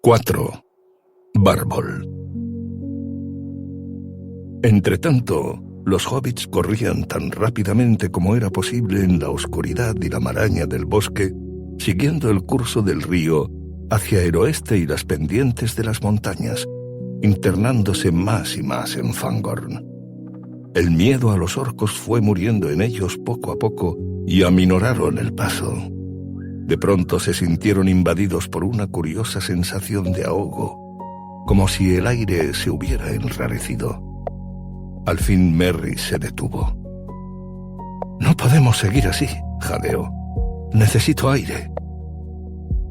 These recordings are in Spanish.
4. Bárbol. Entretanto, los hobbits corrían tan rápidamente como era posible en la oscuridad y la maraña del bosque, siguiendo el curso del río hacia el oeste y las pendientes de las montañas, internándose más y más en Fangorn. El miedo a los orcos fue muriendo en ellos poco a poco y aminoraron el paso. De pronto se sintieron invadidos por una curiosa sensación de ahogo, como si el aire se hubiera enrarecido. Al fin Merry se detuvo. «No podemos seguir así», jadeó. «Necesito aire».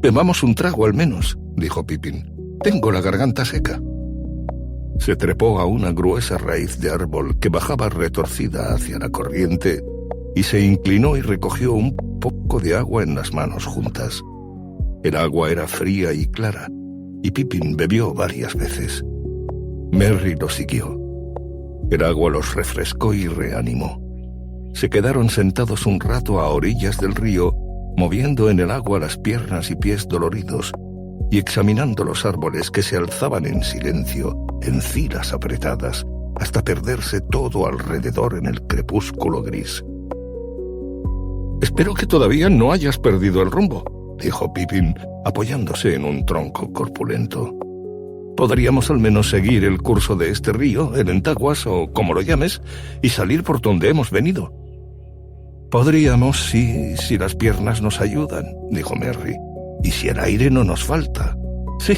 «Bebamos un trago al menos», dijo Pippin. «Tengo la garganta seca». Se trepó a una gruesa raíz de árbol que bajaba retorcida hacia la corriente y se inclinó y recogió un poco de agua en las manos juntas. El agua era fría y clara, y Pippin bebió varias veces. Merry lo siguió. El agua los refrescó y reanimó. Se quedaron sentados un rato a orillas del río, moviendo en el agua las piernas y pies doloridos, y examinando los árboles que se alzaban en silencio, en filas apretadas, hasta perderse todo alrededor en el crepúsculo gris. «Espero que todavía no hayas perdido el rumbo», dijo Pippin, apoyándose en un tronco corpulento. «Podríamos al menos seguir el curso de este río, el Entaguas o como lo llames, y salir por donde hemos venido». «Podríamos, sí, si las piernas nos ayudan», dijo Merry. «Y si el aire no nos falta». «Sí,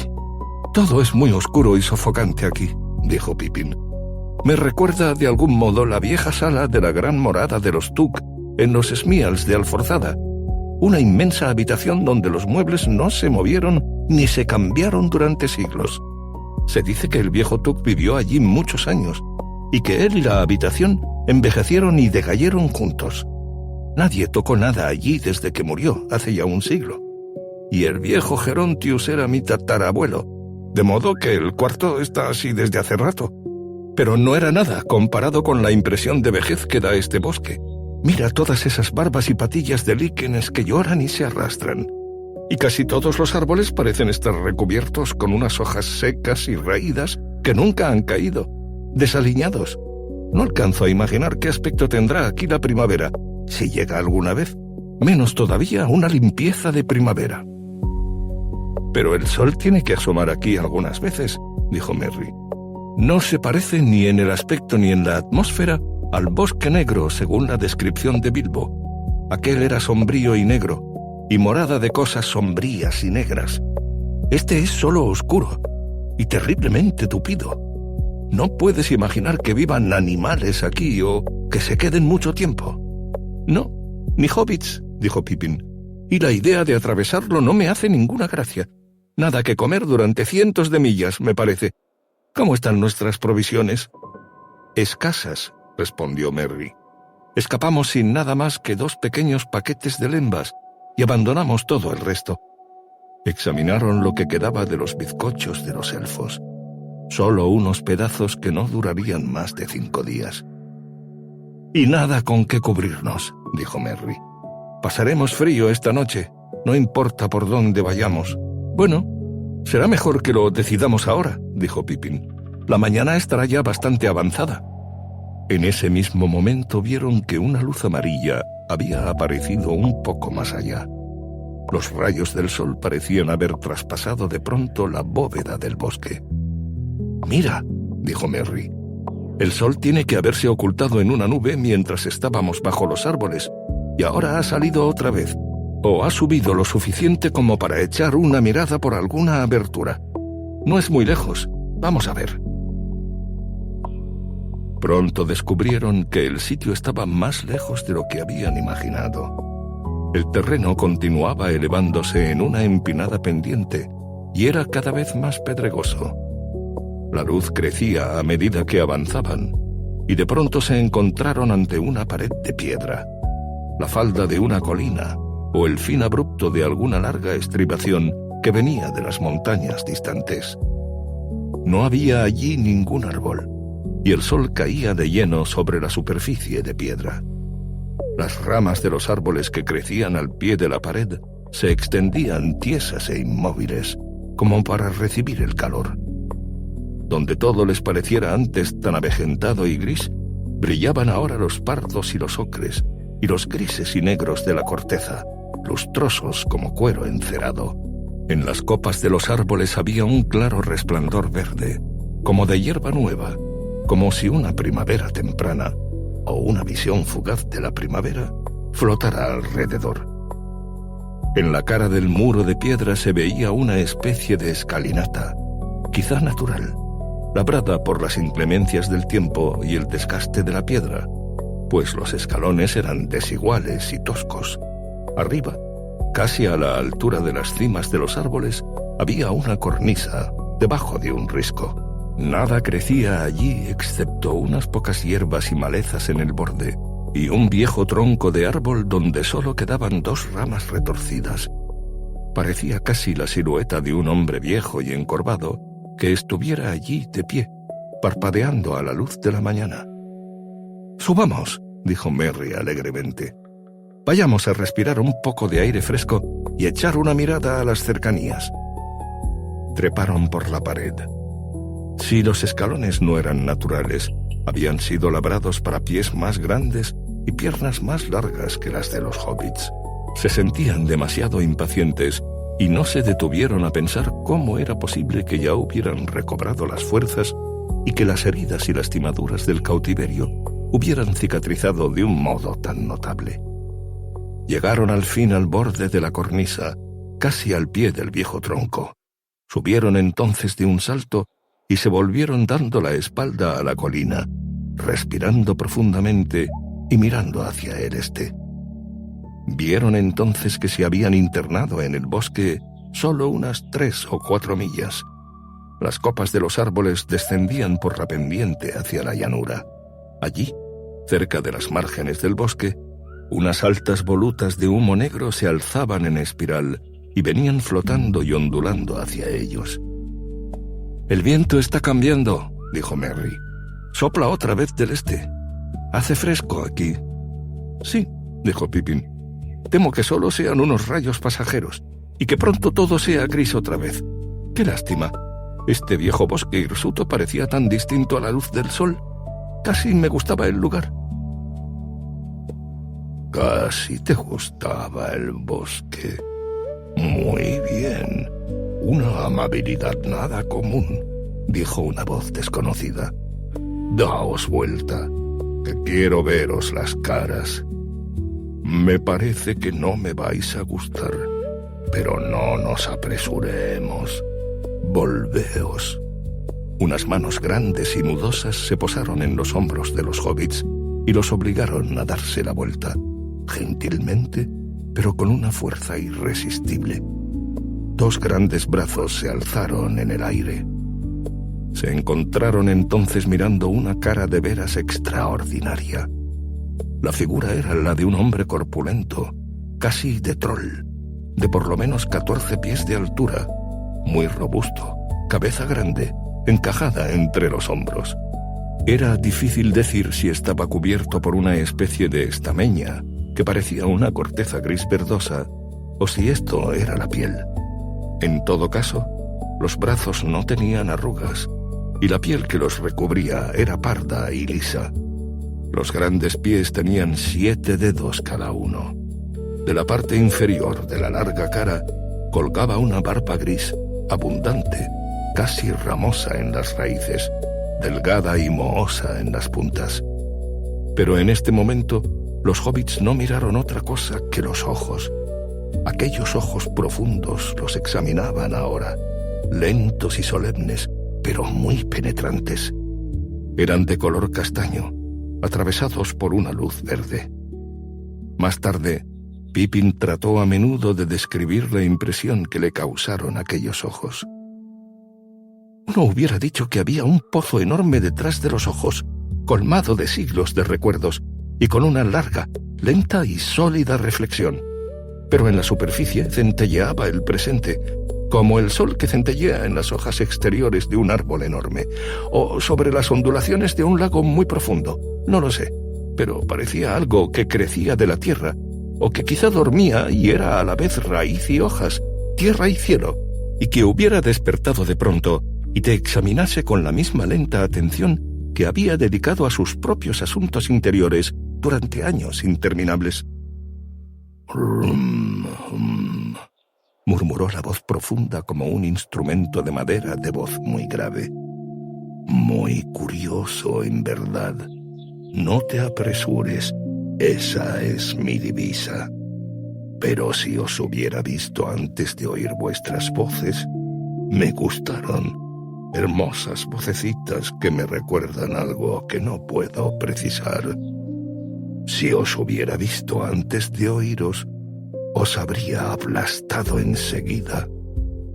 todo es muy oscuro y sofocante aquí», dijo Pippin. «Me recuerda de algún modo la vieja sala de la gran morada de los Tuk en los Smials de Alforzada, una inmensa habitación donde los muebles no se movieron ni se cambiaron durante siglos. Se dice que el viejo Tuk vivió allí muchos años, y que él y la habitación envejecieron y decayeron juntos. Nadie tocó nada allí desde que murió, hace ya un siglo. Y el viejo Gerontius era mi tatarabuelo, de modo que el cuarto está así desde hace rato. Pero no era nada comparado con la impresión de vejez que da este bosque. Mira todas esas barbas y patillas de líquenes que lloran y se arrastran. Y casi todos los árboles parecen estar recubiertos con unas hojas secas y raídas que nunca han caído, desaliñados. No alcanzo a imaginar qué aspecto tendrá aquí la primavera, si llega alguna vez, menos todavía una limpieza de primavera». «Pero el sol tiene que asomar aquí algunas veces», dijo Merry. «No se parece ni en el aspecto ni en la atmósfera al bosque negro según la descripción de Bilbo. Aquel era sombrío y negro, y morada de cosas sombrías y negras. Este es solo oscuro, y terriblemente tupido. No puedes imaginar que vivan animales aquí o que se queden mucho tiempo». «No, ni hobbits», dijo Pippin, «y la idea de atravesarlo no me hace ninguna gracia. Nada que comer durante cientos de millas, me parece. ¿Cómo están nuestras provisiones?» «Escasas», respondió Merry. «Escapamos sin nada más que 2 pequeños paquetes de lembas y abandonamos todo el resto». Examinaron lo que quedaba de los bizcochos de los elfos. Solo unos pedazos que no durarían más de 5 días. «Y nada con qué cubrirnos», dijo Merry. «Pasaremos frío esta noche, no importa por dónde vayamos». «Bueno, será mejor que lo decidamos ahora», dijo Pippin. «La mañana estará ya bastante avanzada». En ese mismo momento vieron que una luz amarilla había aparecido un poco más allá. Los rayos del sol parecían haber traspasado de pronto la bóveda del bosque. «Mira», dijo Merry. «El sol tiene que haberse ocultado en una nube mientras estábamos bajo los árboles, y ahora ha salido otra vez, o ha subido lo suficiente como para echar una mirada por alguna abertura. No es muy lejos. Vamos a ver». Pronto descubrieron que el sitio estaba más lejos de lo que habían imaginado. El terreno continuaba elevándose en una empinada pendiente y era cada vez más pedregoso. La luz crecía a medida que avanzaban, y de pronto se encontraron ante una pared de piedra, la falda de una colina o el fin abrupto de alguna larga estribación que venía de las montañas distantes. No había allí ningún árbol, y el sol caía de lleno sobre la superficie de piedra. Las ramas de los árboles que crecían al pie de la pared se extendían tiesas e inmóviles, como para recibir el calor. Donde todo les pareciera antes tan avejentado y gris, brillaban ahora los pardos y los ocres, y los grises y negros de la corteza, lustrosos como cuero encerado. En las copas de los árboles había un claro resplandor verde, como de hierba nueva, como si una primavera temprana, o una visión fugaz de la primavera, flotara alrededor. En la cara del muro de piedra se veía una especie de escalinata, quizá natural, labrada por las inclemencias del tiempo y el desgaste de la piedra, pues los escalones eran desiguales y toscos. Arriba, casi a la altura de las cimas de los árboles, había una cornisa debajo de un risco. Nada crecía allí excepto unas pocas hierbas y malezas en el borde, y un viejo tronco de árbol donde solo quedaban 2 ramas retorcidas. Parecía casi la silueta de un hombre viejo y encorvado que estuviera allí de pie, parpadeando a la luz de la mañana. «Subamos», dijo Merry alegremente. «Vayamos a respirar un poco de aire fresco y echar una mirada a las cercanías». Treparon por la pared. Si los escalones no eran naturales, habían sido labrados para pies más grandes y piernas más largas que las de los hobbits. Se sentían demasiado impacientes y no se detuvieron a pensar cómo era posible que ya hubieran recobrado las fuerzas y que las heridas y lastimaduras del cautiverio hubieran cicatrizado de un modo tan notable. Llegaron al fin al borde de la cornisa, casi al pie del viejo tronco. Subieron entonces de un salto y se volvieron dando la espalda a la colina, respirando profundamente y mirando hacia el este. Vieron entonces que se habían internado en el bosque solo unas 3 o 4 millas. Las copas de los árboles descendían por la pendiente hacia la llanura. Allí, cerca de las márgenes del bosque, unas altas volutas de humo negro se alzaban en espiral y venían flotando y ondulando hacia ellos. «El viento está cambiando», dijo Merry. «Sopla otra vez del este. Hace fresco aquí». «Sí», dijo Pippin. «Temo que solo sean unos rayos pasajeros y que pronto todo sea gris otra vez. Qué lástima. Este viejo bosque hirsuto parecía tan distinto a la luz del sol. Casi me gustaba el lugar». «Casi te gustaba el bosque. Muy bien. Una amabilidad nada común», dijo una voz desconocida. «Daos vuelta, que quiero veros las caras. Me parece que no me vais a gustar, pero no nos apresuremos. Volveos». Unas manos grandes y nudosas se posaron en los hombros de los hobbits y los obligaron a darse la vuelta, gentilmente, pero con una fuerza irresistible. 2 grandes brazos se alzaron en el aire. Se encontraron entonces mirando una cara de veras extraordinaria. La figura era la de un hombre corpulento, casi de troll, de por lo menos 14 pies de altura, muy robusto, cabeza grande, encajada entre los hombros. Era difícil decir si estaba cubierto por una especie de estameña, que parecía una corteza gris verdosa, o si esto era la piel. En todo caso, los brazos no tenían arrugas, y la piel que los recubría era parda y lisa. Los grandes pies tenían 7 dedos cada uno. De la parte inferior de la larga cara colgaba una barba gris, abundante, casi ramosa en las raíces, delgada y mohosa en las puntas. Pero en este momento, los hobbits no miraron otra cosa que los ojos. Aquellos ojos profundos los examinaban ahora, lentos y solemnes, pero muy penetrantes. Eran de color castaño, atravesados por una luz verde. Más tarde, Pippin trató a menudo de describir la impresión que le causaron aquellos ojos. Uno hubiera dicho que había un pozo enorme detrás de los ojos, colmado de siglos de recuerdos, y con una larga, lenta y sólida reflexión. Pero en la superficie centelleaba el presente, como el sol que centellea en las hojas exteriores de un árbol enorme, o sobre las ondulaciones de un lago muy profundo. No lo sé, pero parecía algo que crecía de la tierra, o que quizá dormía y era a la vez raíz y hojas, tierra y cielo, y que hubiera despertado de pronto y te examinase con la misma lenta atención que había dedicado a sus propios asuntos interiores durante años interminables. Murmuró la voz profunda como un instrumento de madera de voz muy grave. Muy curioso, en verdad. No te apresures, esa es mi divisa. Pero si os hubiera visto antes de oír vuestras voces, me gustaron. Hermosas vocecitas que me recuerdan algo que no puedo precisar. Si os hubiera visto antes de oíros, os habría aplastado enseguida,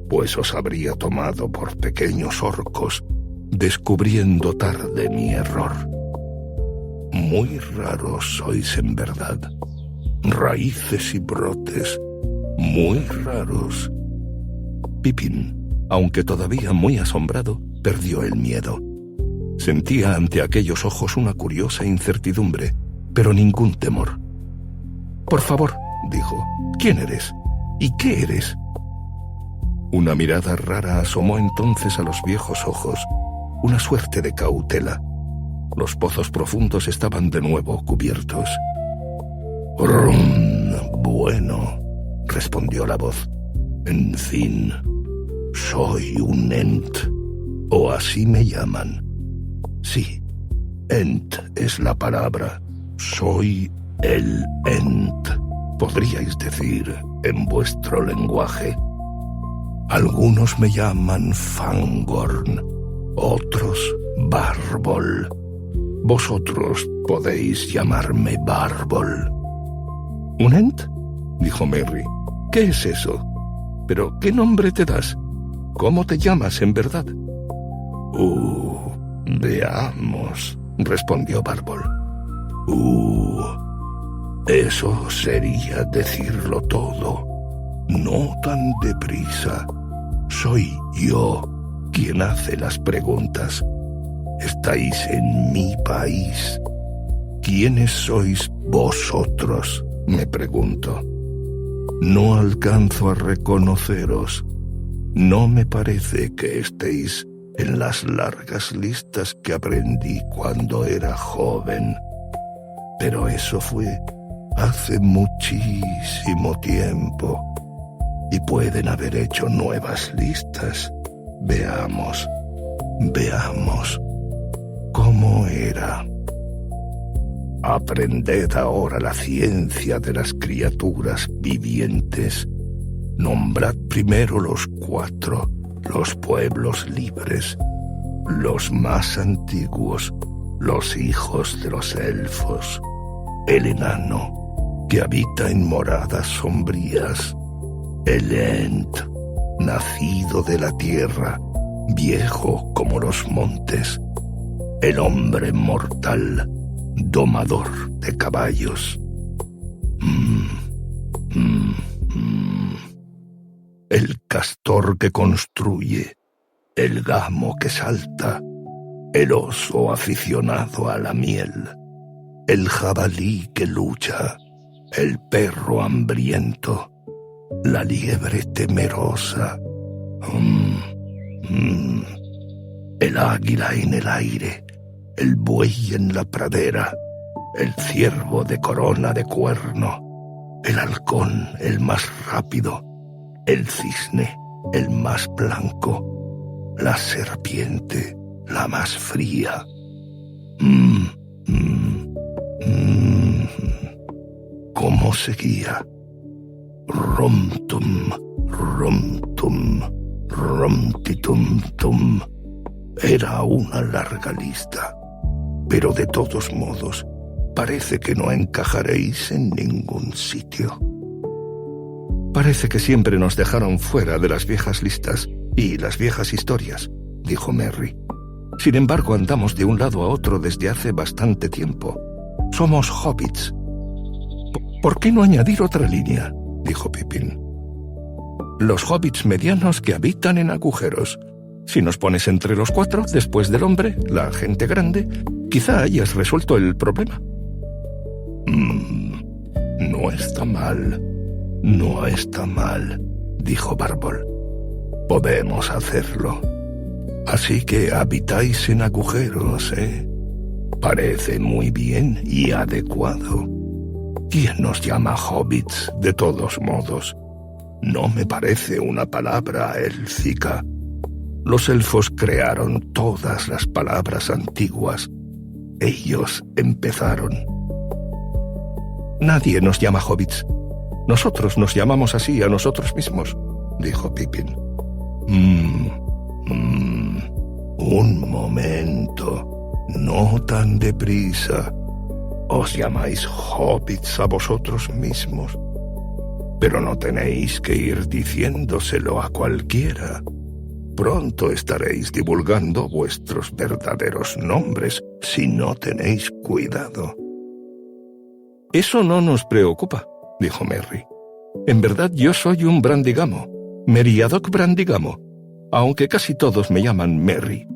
pues os habría tomado por pequeños orcos, descubriendo tarde mi error. Muy raros sois en verdad, raíces y brotes, muy raros. Pippin, aunque todavía muy asombrado, perdió el miedo. Sentía ante aquellos ojos una curiosa incertidumbre, pero ningún temor. «Por favor», dijo, «¿quién eres? ¿Y qué eres?» Una mirada rara asomó entonces a los viejos ojos, una suerte de cautela. Los pozos profundos estaban de nuevo cubiertos. «Bueno», respondió la voz, «en fin, soy un Ent, o así me llaman. Sí, Ent es la palabra. Soy el Ent, podríais decir en vuestro lenguaje. Algunos me llaman Fangorn, otros Bárbol. Vosotros podéis llamarme Bárbol». «¿Un Ent?», dijo Merry. «¿Qué es eso? ¿Pero qué nombre te das? ¿Cómo te llamas en verdad?» Veamos», respondió Bárbol. Eso sería decirlo todo. No tan deprisa. Soy yo quien hace las preguntas. Estáis en mi país. ¿Quiénes sois vosotros?, me pregunto. No alcanzo a reconoceros. No me parece que estéis en las largas listas que aprendí cuando era joven. Pero eso fue hace muchísimo tiempo. Y pueden haber hecho nuevas listas. Veamos. ¿Cómo era? Aprended ahora la ciencia de las criaturas vivientes. Nombrad primero los 4, los pueblos libres, los más antiguos, los hijos de los elfos, el enano, que habita en moradas sombrías, el Ent, nacido de la tierra, viejo como los montes, el hombre mortal, domador de caballos. El castor que construye, el gamo que salta, el oso aficionado a la miel, el jabalí que lucha, el perro hambriento, la liebre temerosa, el águila en el aire, el buey en la pradera, el ciervo de corona de cuerno, el halcón el más rápido, el cisne el más blanco, la serpiente la más fría. ¿Cómo seguía? Romtum, romtum, romtitum-tum. Era una larga lista, pero de todos modos parece que no encajaréis en ningún sitio. Parece que siempre nos dejaron fuera de las viejas listas y las viejas historias, dijo Merry. Sin embargo, andamos de un lado a otro desde hace bastante tiempo. Somos hobbits. ¿Por qué no añadir otra línea?, dijo Pippin. Los hobbits medianos que habitan en agujeros. Si nos pones entre los 4, después del hombre, la gente grande, quizá hayas resuelto el problema. No está mal, dijo Bárbol. Podemos hacerlo. Así que habitáis en agujeros, ¿eh? Parece muy bien y adecuado. ¿Quién nos llama hobbits, de todos modos? No me parece una palabra élfica. Los elfos crearon todas las palabras antiguas. Ellos empezaron. Nadie nos llama hobbits. Nosotros nos llamamos así a nosotros mismos, dijo Pippin. Un momento, no tan deprisa. Os llamáis hobbits a vosotros mismos, pero no tenéis que ir diciéndoselo a cualquiera. Pronto estaréis divulgando vuestros verdaderos nombres si no tenéis cuidado. Eso no nos preocupa, dijo Merry. En verdad yo soy un Brandigamo, Meriadoc Brandigamo, aunque casi todos me llaman Merry.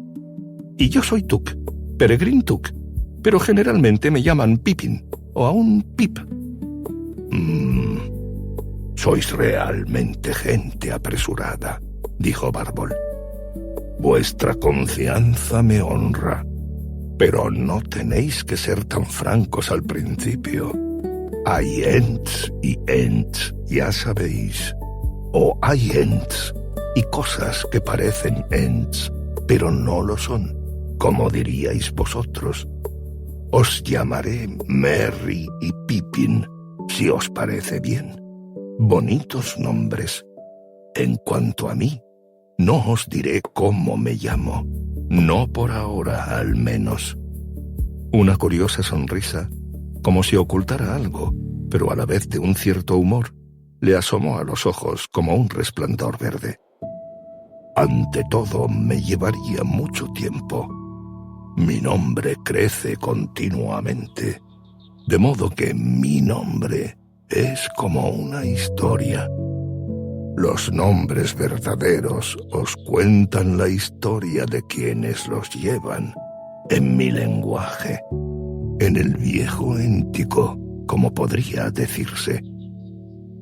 Y yo soy Tuk, Peregrin Tuk, pero generalmente me llaman Pippin o aún Pip. Sois realmente gente apresurada, dijo Bárbol. Vuestra confianza me honra, pero no tenéis que ser tan francos al principio. Hay Ents y Ents, ya sabéis. O hay Ents y cosas que parecen Ents, pero no lo son, como diríais vosotros. Os llamaré Merry y Pippin, si os parece bien. Bonitos nombres. En cuanto a mí, no os diré cómo me llamo. No por ahora, al menos. Una curiosa sonrisa, como si ocultara algo, pero a la vez de un cierto humor, le asomó a los ojos como un resplandor verde. Ante todo, me llevaría mucho tiempo. Mi nombre crece continuamente, de modo que mi nombre es como una historia. Los nombres verdaderos os cuentan la historia de quienes los llevan, en mi lenguaje, en el viejo éntico, como podría decirse.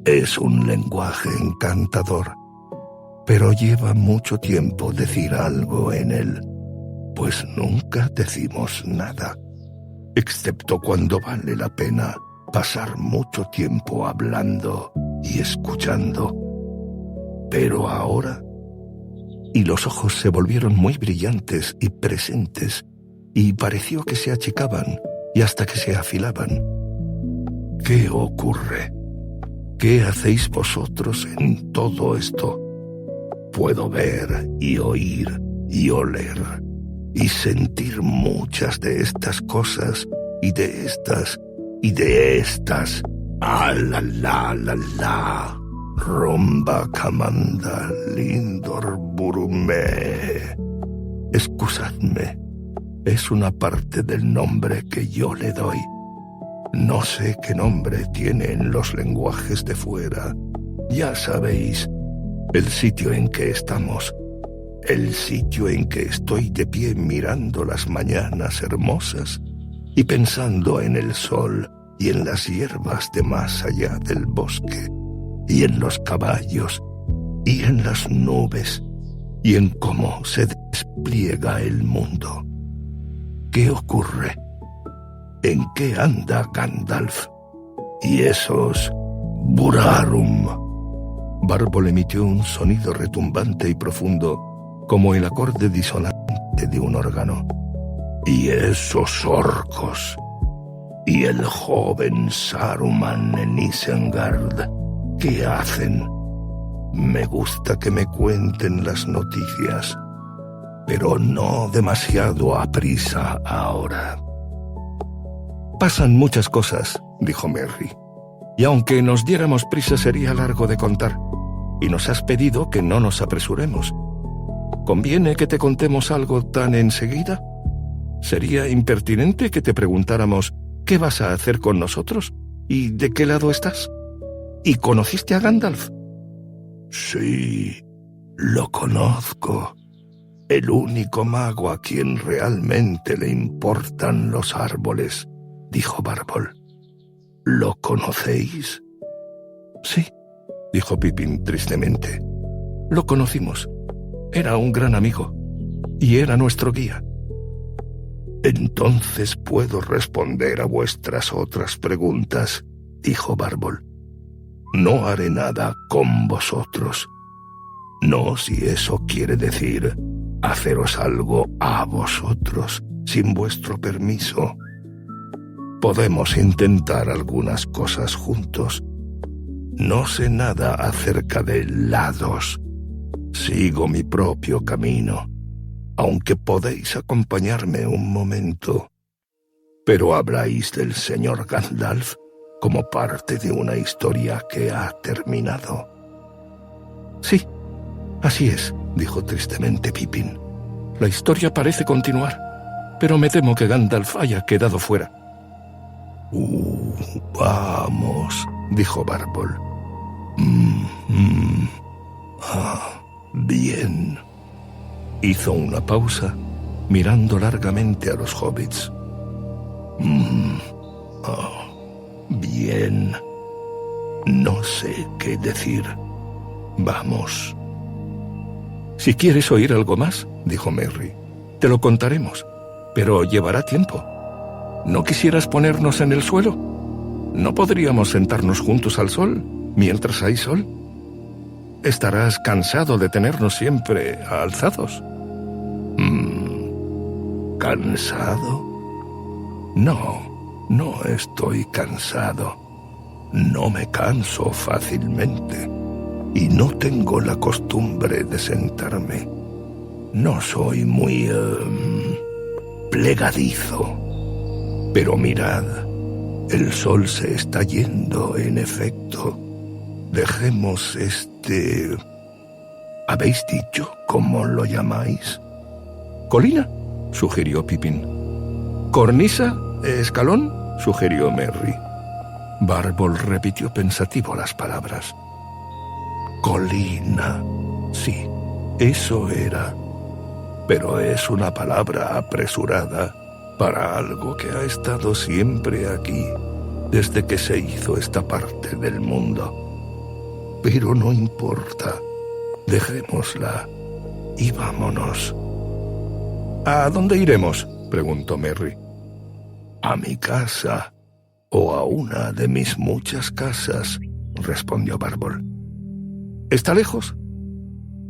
Es un lenguaje encantador, pero lleva mucho tiempo decir algo en él, pues nunca decimos nada, excepto cuando vale la pena pasar mucho tiempo hablando y escuchando. Pero ahora... Y los ojos se volvieron muy brillantes y presentes, y pareció que se achicaban y hasta que se afilaban. ¿Qué ocurre? ¿Qué hacéis vosotros en todo esto? Puedo ver y oír y oler y sentir muchas de estas cosas y de estas y de estas. ¡Ah, la, la, la, la! Romba Camanda Lindor Burume. Excusadme, es una parte del nombre que yo le doy. No sé qué nombre tiene en los lenguajes de fuera. Ya sabéis, el sitio en que estamos, el sitio en que estoy de pie mirando las mañanas hermosas y pensando en el sol y en las hierbas de más allá del bosque, y en los caballos, y en las nubes, y en cómo se despliega el mundo. ¿Qué ocurre? ¿En qué anda Gandalf? Y esos Burarum. Bárbol emitió un sonido retumbante y profundo, como el acorde disonante de un órgano. Y esos orcos. Y el joven Saruman en Isengard. ¿Qué hacen? Me gusta que me cuenten las noticias, pero no demasiado aprisa ahora. Pasan muchas cosas, dijo Merry, y aunque nos diéramos prisa sería largo de contar, y nos has pedido que no nos apresuremos. ¿Conviene que te contemos algo tan enseguida? ¿Sería impertinente que te preguntáramos qué vas a hacer con nosotros y de qué lado estás? ¿Y conociste a Gandalf? Sí, lo conozco. El único mago a quien realmente le importan los árboles, dijo Bárbol. ¿Lo conocéis? Sí, dijo Pippin tristemente. Lo conocimos, Era un gran amigo, y era nuestro guía. «Entonces puedo responder a vuestras otras preguntas», dijo Bárbol. «No haré nada con vosotros. No si eso quiere decir haceros algo a vosotros sin vuestro permiso. Podemos intentar algunas cosas juntos. No sé nada acerca de lados. Sigo mi propio camino, aunque podéis acompañarme un momento. Pero habláis del señor Gandalf como parte de una historia que ha terminado». «Sí, así es», dijo tristemente Pippin. «La historia parece continuar, pero me temo que Gandalf haya quedado fuera». «Vamos», dijo Bárbol. Bien». Hizo una pausa, mirando largamente a los hobbits. Bien. No sé qué decir. Vamos. «Si quieres oír algo más», dijo Merry, «te lo contaremos, pero llevará tiempo. ¿No quisieras ponernos en el suelo? ¿No podríamos sentarnos juntos al sol, mientras hay sol? Estarás cansado de tenernos siempre alzados». ¿Cansado? No estoy cansado. No me canso fácilmente. Y no tengo la costumbre de sentarme. No soy muy plegadizo. Pero mirad, el sol se está yendo, en efecto. Dejemos ¿Habéis dicho cómo lo llamáis? «Colina», sugirió Pippin. «Cornisa, escalón», sugirió Merry. Bárbol repitió pensativo las palabras. «Colina, sí, eso era. Pero es una palabra apresurada para algo que ha estado siempre aquí, desde que se hizo esta parte del mundo. Pero no importa, dejémosla y vámonos». «¿A dónde iremos?», preguntó Merry. «A mi casa, o a una de mis muchas casas», respondió Bárbol. «¿Está lejos?».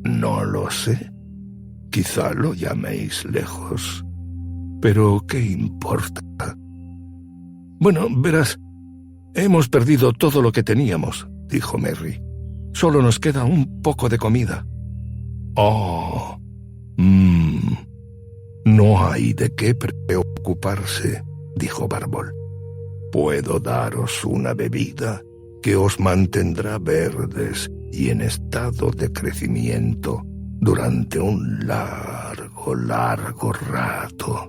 «No lo sé. Quizá lo llaméis lejos. Pero ¿qué importa?». «Bueno, verás, hemos perdido todo lo que teníamos», dijo Merry. «Solo nos queda un poco de comida». «Oh, no hay de qué preocuparse», dijo Bárbol. «Puedo daros una bebida que os mantendrá verdes y en estado de crecimiento durante un largo rato.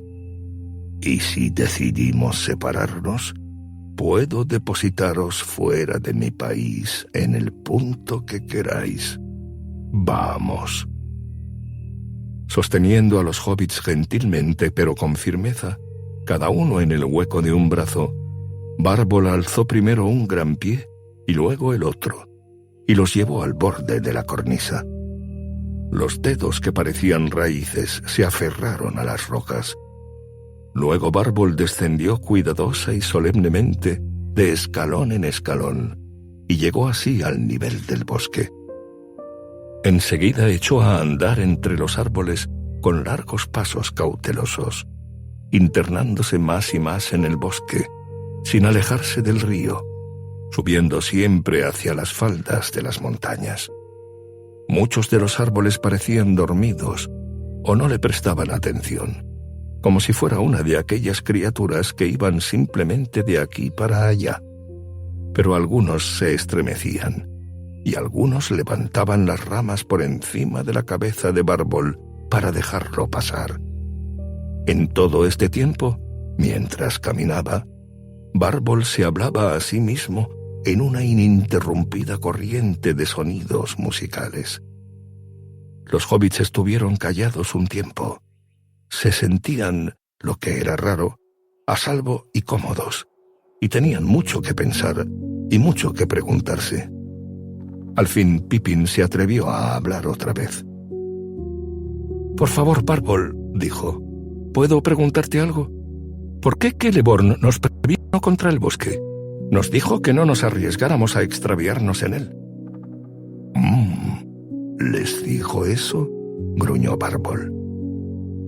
Y si decidimos separarnos, puedo depositaros fuera de mi país en el punto que queráis. Vamos». Sosteniendo a los hobbits gentilmente pero con firmeza, cada uno en el hueco de un brazo, Bárbol alzó primero un gran pie y luego el otro, y los llevó al borde de la cornisa. Los dedos que parecían raíces se aferraron a las rocas. Luego Bárbol descendió cuidadosa y solemnemente de escalón en escalón, y llegó así al nivel del bosque. Enseguida echó a andar entre los árboles con largos pasos cautelosos, internándose más y más en el bosque, sin alejarse del río, subiendo siempre hacia las faldas de las montañas. Muchos de los árboles parecían dormidos o no le prestaban atención, como si fuera una de aquellas criaturas que iban simplemente de aquí para allá. Pero algunos se estremecían, y algunos levantaban las ramas por encima de la cabeza de Bárbol para dejarlo pasar. En todo este tiempo, mientras caminaba, Bárbol se hablaba a sí mismo en una ininterrumpida corriente de sonidos musicales. Los hobbits estuvieron callados un tiempo. Se sentían, lo que era raro, a salvo y cómodos, y tenían mucho que pensar y mucho que preguntarse. Al fin Pippin se atrevió a hablar otra vez. Por favor, Bárbol, dijo, ¿puedo preguntarte algo? ¿Por qué Celeborn nos previno contra el bosque? Nos dijo que no nos arriesgáramos a extraviarnos en él. ¿Les dijo eso?, gruñó Bárbol.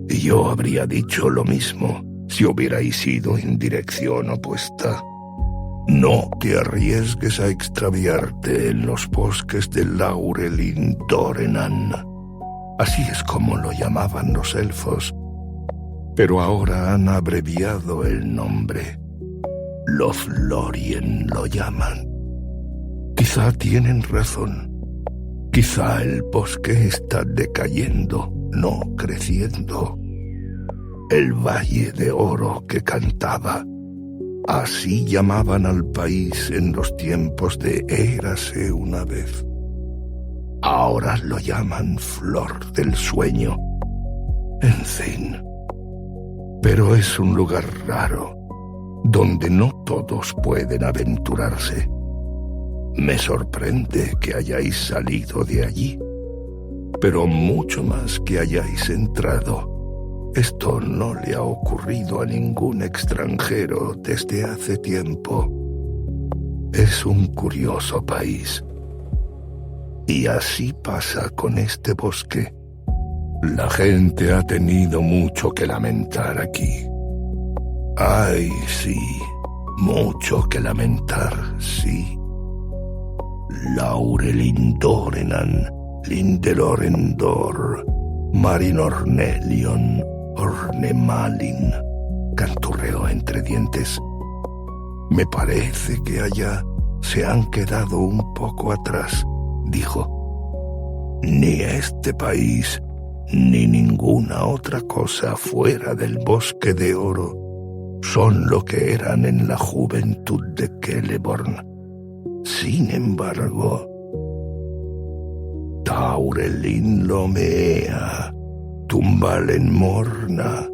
Y yo habría dicho lo mismo si hubierais ido en dirección opuesta. No te arriesgues a extraviarte en los bosques de Laurelin Dorenan. Así es como lo llamaban los elfos. Pero ahora han abreviado el nombre. Lothlórien lo llaman. Quizá tienen razón. Quizá el bosque está decayendo, no creciendo. El Valle de Oro que cantaba. Así llamaban al país en los tiempos de Érase una vez. Ahora lo llaman Flor del Sueño. En fin. Pero es un lugar raro, donde no todos pueden aventurarse. Me sorprende que hayáis salido de allí, pero mucho más que hayáis entrado. Esto no le ha ocurrido a ningún extranjero desde hace tiempo. Es un curioso país. Y así pasa con este bosque. La gente ha tenido mucho que lamentar aquí. Ay, sí, mucho que lamentar, sí. Laurelin Dorenan, Lindelorendor, Marinornelion, Ornemalin, canturreó entre dientes. Me parece que allá se han quedado un poco atrás, dijo. Ni este país, ni ninguna otra cosa fuera del bosque de oro son lo que eran en la juventud de Celeborn. Sin embargo, Taurelin Lomea, Tumbalen Morna,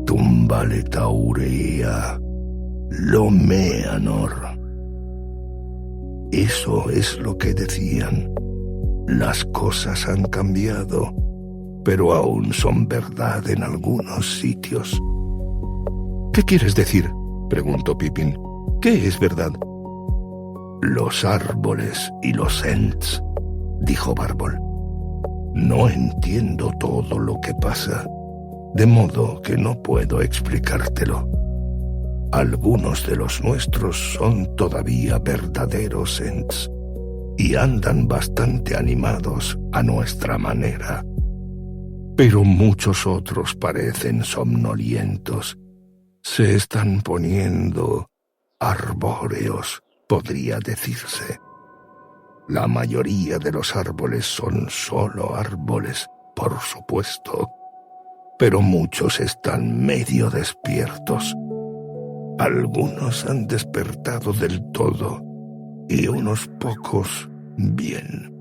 Tumbale Taurea, Lomeanor. Eso es lo que decían. Las cosas han cambiado, pero aún son verdad en algunos sitios. ¿Qué quieres decir?, preguntó Pippin. ¿Qué es verdad? Los árboles y los ents, dijo Bárbol. No entiendo todo lo que pasa, de modo que no puedo explicártelo. Algunos de los nuestros son todavía verdaderos ents y andan bastante animados a nuestra manera. Pero muchos otros parecen somnolientos. Se están poniendo arbóreos, podría decirse. La mayoría de los árboles son solo árboles, por supuesto, pero muchos están medio despiertos. Algunos han despertado del todo y unos pocos bien.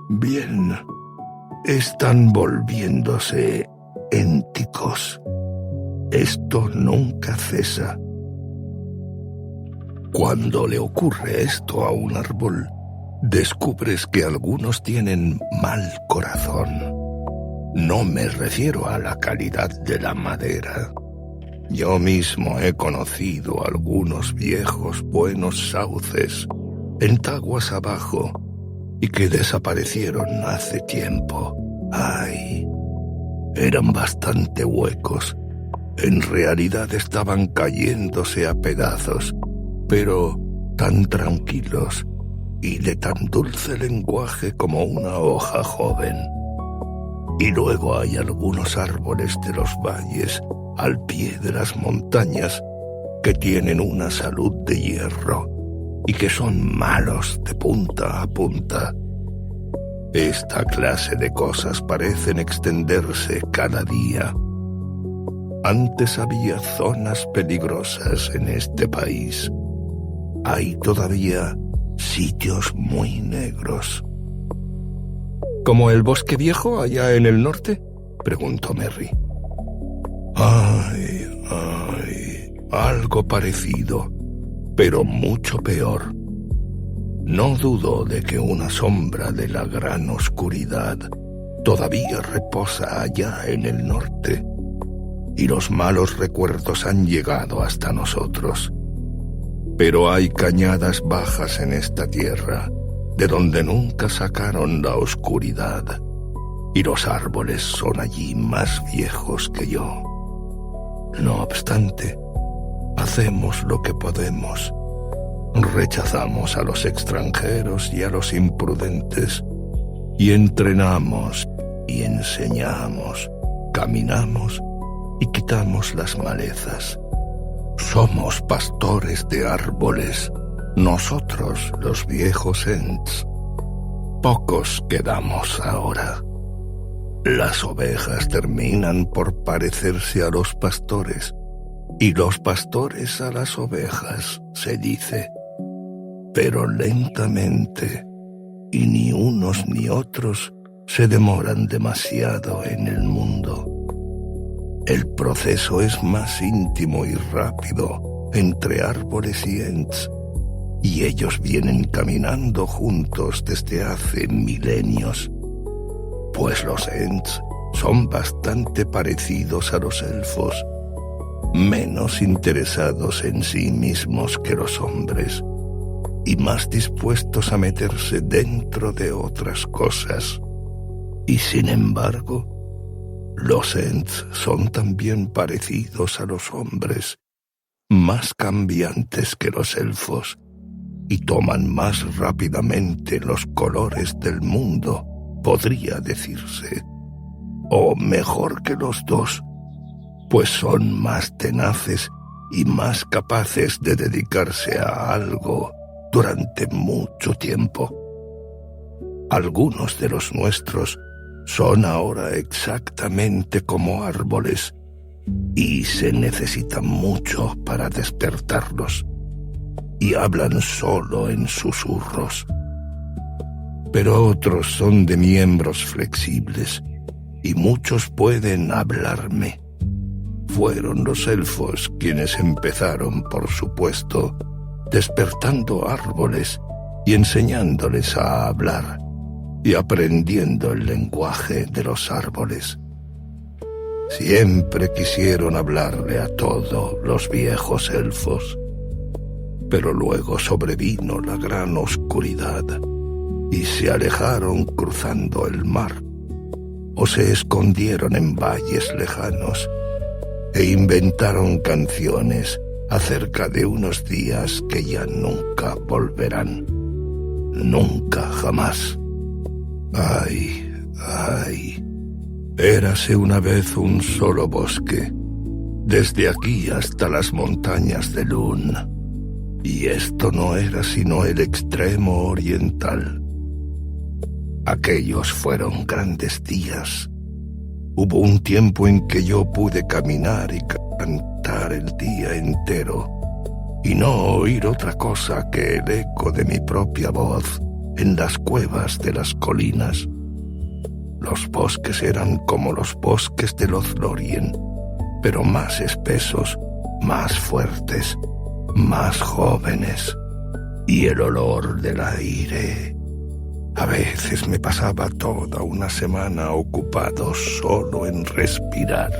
Bien. Están volviéndose énticos. Esto nunca cesa. Cuando le ocurre esto a un árbol, descubres que algunos tienen mal corazón. No me refiero a la calidad de la madera. Yo mismo he conocido algunos viejos buenos sauces en Taguas abajo y que desaparecieron hace tiempo. ¡Ay! Eran bastante huecos. En realidad estaban cayéndose a pedazos, pero tan tranquilos y de tan dulce lenguaje como una hoja joven. Y luego hay algunos árboles de los valles al pie de las montañas que tienen una salud de hierro y que son malos de punta a punta. Esta clase de cosas parecen extenderse cada día. Antes había zonas peligrosas en este país. Hay todavía sitios muy negros. ¿Como el bosque viejo allá en el norte?, preguntó Merry. Ay, algo parecido, pero mucho peor. No dudo de que una sombra de la gran oscuridad todavía reposa allá en el norte, y los malos recuerdos han llegado hasta nosotros. Pero hay cañadas bajas en esta tierra, de donde nunca sacaron la oscuridad, y los árboles son allí más viejos que yo. No obstante, hacemos lo que podemos. Rechazamos a los extranjeros y a los imprudentes, y entrenamos y enseñamos, caminamos y quitamos las malezas. Somos pastores de árboles, nosotros los viejos Ents. Pocos quedamos ahora. Las ovejas terminan por parecerse a los pastores, y los pastores a las ovejas, se dice. Pero lentamente, y ni unos ni otros se demoran demasiado en el mundo. El proceso es más íntimo y rápido entre árboles y Ents, y ellos vienen caminando juntos desde hace milenios, pues los Ents son bastante parecidos a los elfos, menos interesados en sí mismos que los hombres, y más dispuestos a meterse dentro de otras cosas. Y sin embargo, los Ents son también parecidos a los hombres, más cambiantes que los elfos, y toman más rápidamente los colores del mundo, podría decirse. O mejor que los dos, pues son más tenaces y más capaces de dedicarse a algo durante mucho tiempo. Algunos de los nuestros son ahora exactamente como árboles, y se necesita mucho para despertarlos, y hablan solo en susurros. Pero otros son de miembros flexibles, y muchos pueden hablarme. Fueron los elfos quienes empezaron, por supuesto, despertando árboles y enseñándoles a hablar, y aprendiendo el lenguaje de los árboles. Siempre quisieron hablarle a todos los viejos elfos, pero luego sobrevino la gran oscuridad, y se alejaron cruzando el mar, o se escondieron en valles lejanos, e inventaron canciones acerca de unos días que ya nunca volverán. Nunca jamás. Ay, ay. Érase una vez un solo bosque, desde aquí hasta las montañas de Lun, y esto no era sino el extremo oriental. Aquellos fueron grandes días. Hubo un tiempo en que yo pude caminar y cantar el día entero, y no oír otra cosa que el eco de mi propia voz en las cuevas de las colinas. Los bosques eran como los bosques de Lothlórien, pero más espesos, más fuertes, más jóvenes, y el olor del aire. A veces me pasaba toda una semana ocupado solo en respirar.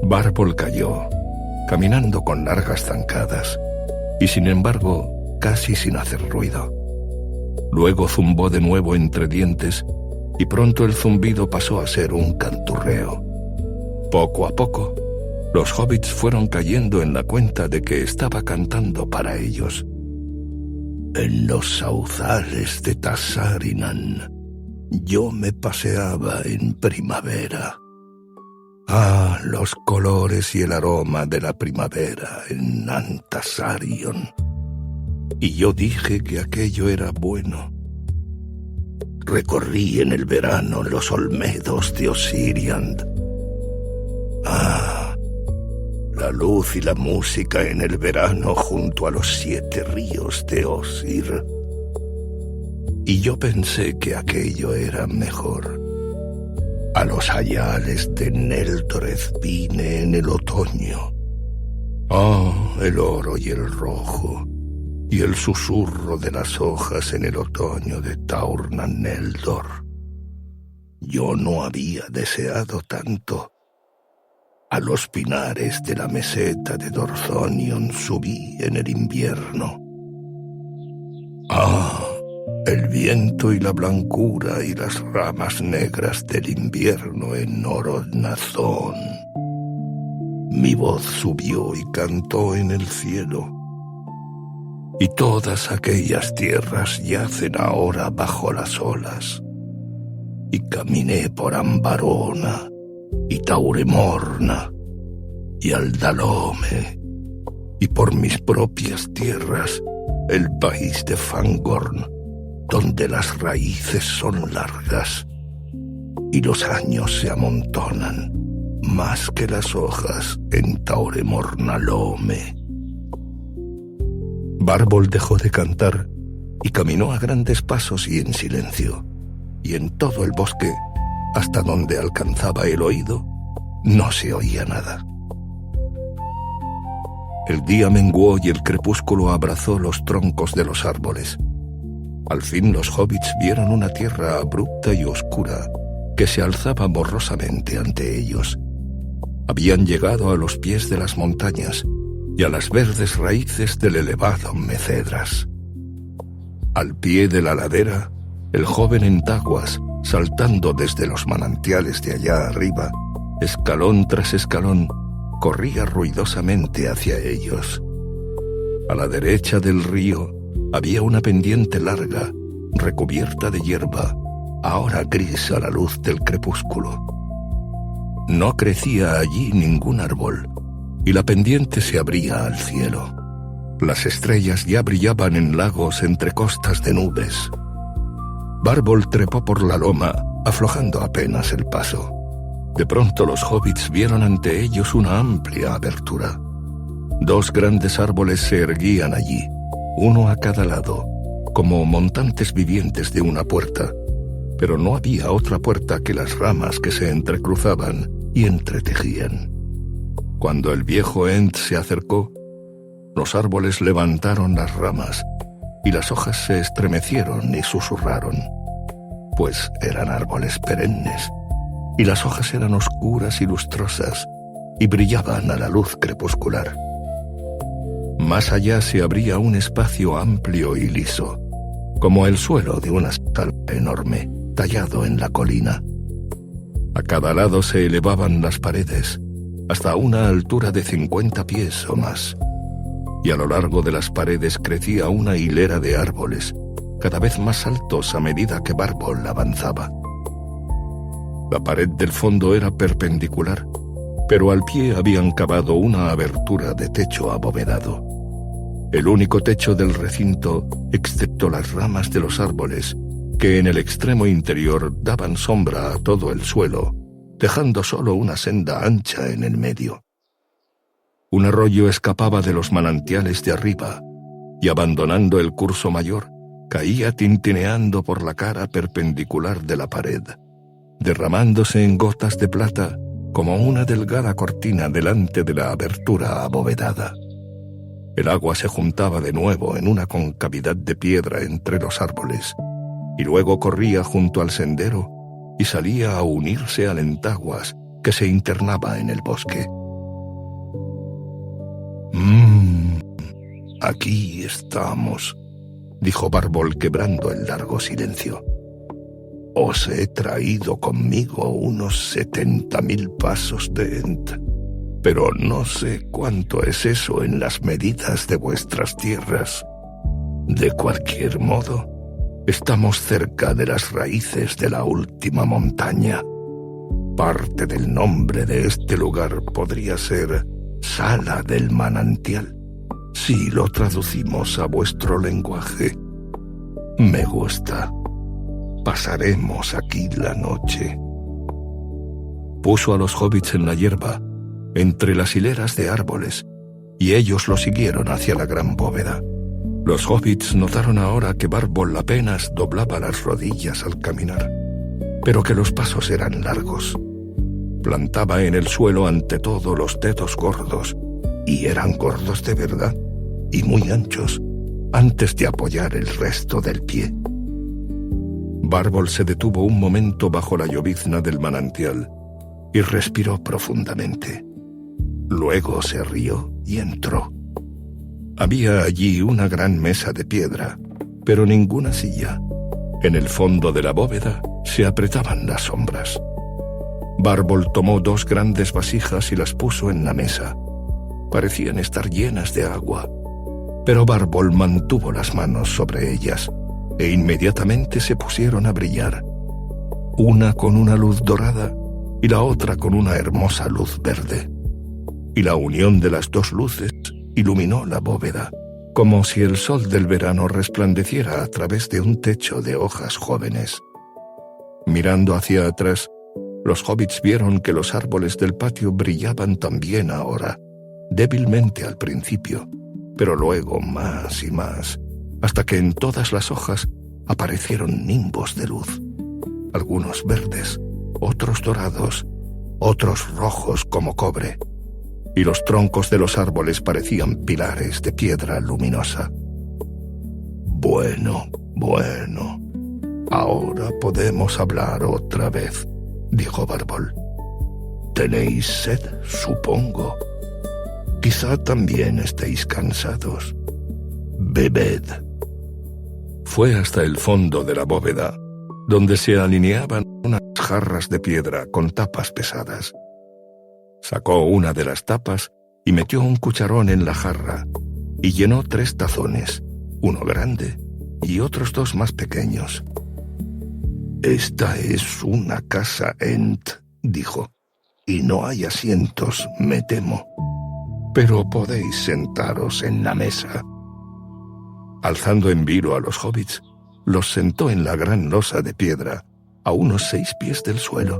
Bárbol cayó, caminando con largas zancadas, y sin embargo, casi sin hacer ruido. Luego zumbó de nuevo entre dientes, y pronto el zumbido pasó a ser un canturreo. Poco a poco, los hobbits fueron cayendo en la cuenta de que estaba cantando para ellos. En los sauzales de Tazarinan, yo me paseaba en primavera. Ah, los colores y el aroma de la primavera en Antasarion. Y yo dije que aquello era bueno. Recorrí en el verano los olmedos de Osiriand. Ah, la luz y la música en el verano junto a los 7 ríos de Osir. Y yo pensé que aquello era mejor. A los hayales de Neldoreth vine en el otoño. Oh, el oro y el rojo, y el susurro de las hojas en el otoño de Taurna Neldor. Yo no había deseado tanto. A los pinares de la meseta de Dorthonion subí en el invierno. ¡Ah! El viento y la blancura y las ramas negras del invierno en Orodnazón. Mi voz subió y cantó en el cielo. Y todas aquellas tierras yacen ahora bajo las olas. Y caminé por Ambarona y Tauremorna y Aldalome, y por mis propias tierras, el país de Fangorn, donde las raíces son largas y los años se amontonan más que las hojas en Tauremornalome. Bárbol dejó de cantar y caminó a grandes pasos y en silencio, y en todo el bosque, hasta donde alcanzaba el oído, no se oía nada. El día menguó y el crepúsculo abrazó los troncos de los árboles. Al fin los hobbits vieron una tierra abrupta y oscura que se alzaba borrosamente ante ellos. Habían llegado a los pies de las montañas y a las verdes raíces del elevado Mecedras. Al pie de la ladera, el joven Entaguas, saltando desde los manantiales de allá arriba, escalón tras escalón, corría ruidosamente hacia ellos. A la derecha del río había una pendiente larga, recubierta de hierba, ahora gris a la luz del crepúsculo. No crecía allí ningún árbol, y la pendiente se abría al cielo. Las estrellas ya brillaban en lagos entre costas de nubes. Bárbol trepó por la loma, aflojando apenas el paso. De pronto los hobbits vieron ante ellos una amplia abertura. Dos grandes árboles se erguían allí, uno a cada lado, como montantes vivientes de una puerta, pero no había otra puerta que las ramas que se entrecruzaban y entretejían. Cuando el viejo Ent se acercó, los árboles levantaron las ramas y las hojas se estremecieron y susurraron, pues eran árboles perennes, y las hojas eran oscuras y lustrosas y brillaban a la luz crepuscular. Más allá se abría un espacio amplio y liso, como el suelo de una sala enorme, tallado en la colina. A cada lado se elevaban las paredes, hasta una altura de 50 pies o más, y a lo largo de las paredes crecía una hilera de árboles, cada vez más altos a medida que Bárbol avanzaba. La pared del fondo era perpendicular, pero al pie habían cavado una abertura de techo abovedado. El único techo del recinto, excepto las ramas de los árboles, que en el extremo interior daban sombra a todo el suelo, dejando solo una senda ancha en el medio. Un arroyo escapaba de los manantiales de arriba, y abandonando el curso mayor, caía tintineando por la cara perpendicular de la pared, derramándose en gotas de plata como una delgada cortina delante de la abertura abovedada. El agua se juntaba de nuevo en una concavidad de piedra entre los árboles, y luego corría junto al sendero y salía a unirse al Entaguas que se internaba en el bosque. Aquí estamos, dijo Bárbol quebrando el largo silencio. Os he traído conmigo unos 70.000 pasos de Ent, pero no sé cuánto es eso en las medidas de vuestras tierras. De cualquier modo, estamos cerca de las raíces de la última montaña. Parte del nombre de este lugar podría ser Sala del Manantial, si lo traducimos a vuestro lenguaje. Me gusta. Pasaremos aquí la noche. Puso a los hobbits en la hierba, entre las hileras de árboles, y ellos lo siguieron hacia la gran bóveda. Los hobbits notaron ahora que Bárbol apenas doblaba las rodillas al caminar, pero que los pasos eran largos. Plantaba en el suelo ante todo los dedos gordos, y eran gordos de verdad, y muy anchos, antes de apoyar el resto del pie. Bárbol se detuvo un momento bajo la llovizna del manantial y respiró profundamente. Luego se rió y entró. Había allí una gran mesa de piedra, pero ninguna silla. En el fondo de la bóveda se apretaban las sombras. Bárbol tomó 2 grandes vasijas y las puso en la mesa. Parecían estar llenas de agua, pero Bárbol mantuvo las manos sobre ellas e inmediatamente se pusieron a brillar, una con una luz dorada y la otra con una hermosa luz verde. Y la unión de las 2 luces iluminó la bóveda, como si el sol del verano resplandeciera a través de un techo de hojas jóvenes. Mirando hacia atrás, los hobbits vieron que los árboles del patio brillaban también ahora, débilmente al principio, pero luego más y más, hasta que en todas las hojas aparecieron nimbos de luz, algunos verdes, otros dorados, otros rojos como cobre, y los troncos de los árboles parecían pilares de piedra luminosa. Bueno, ahora podemos hablar otra vez, dijo Bárbol. ¿Tenéis sed, supongo? Quizá también estéis cansados. Bebed. Fue hasta el fondo de la bóveda, donde se alineaban unas jarras de piedra con tapas pesadas. Sacó una de las tapas y metió un cucharón en la jarra y llenó 3 tazones, uno grande y otros 2 más pequeños. «Esta es una casa Ent», dijo, «y no hay asientos, me temo. Pero podéis sentaros en la mesa». Alzando en vilo a los hobbits, los sentó en la gran losa de piedra, a unos 6 pies del suelo,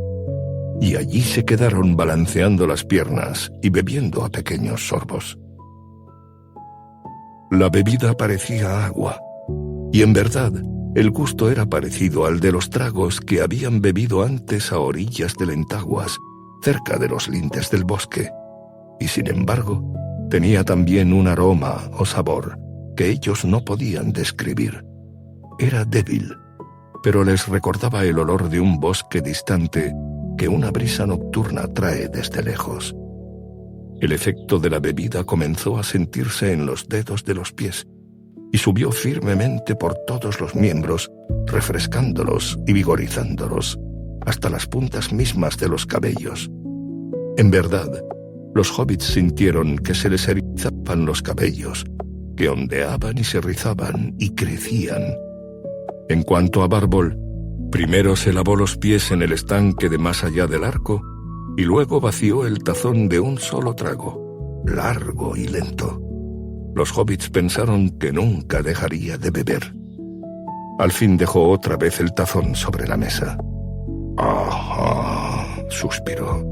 y allí se quedaron balanceando las piernas y bebiendo a pequeños sorbos. La bebida parecía agua, y en verdad el gusto era parecido al de los tragos que habían bebido antes a orillas del Entaguas, cerca de los lindes del bosque, y sin embargo tenía también un aroma o sabor que ellos no podían describir. Era débil, pero les recordaba el olor de un bosque distante que una brisa nocturna trae desde lejos. El efecto de la bebida comenzó a sentirse en los dedos de los pies y subió firmemente por todos los miembros, refrescándolos y vigorizándolos, hasta las puntas mismas de los cabellos. En verdad, los hobbits sintieron que se les erizaban los cabellos, que ondeaban y se rizaban y crecían. En cuanto a Bárbol, primero se lavó los pies en el estanque de más allá del arco y luego vació el tazón de un solo trago, largo y lento. Los hobbits pensaron que nunca dejaría de beber. Al fin dejó otra vez el tazón sobre la mesa. «Ajá», suspiró.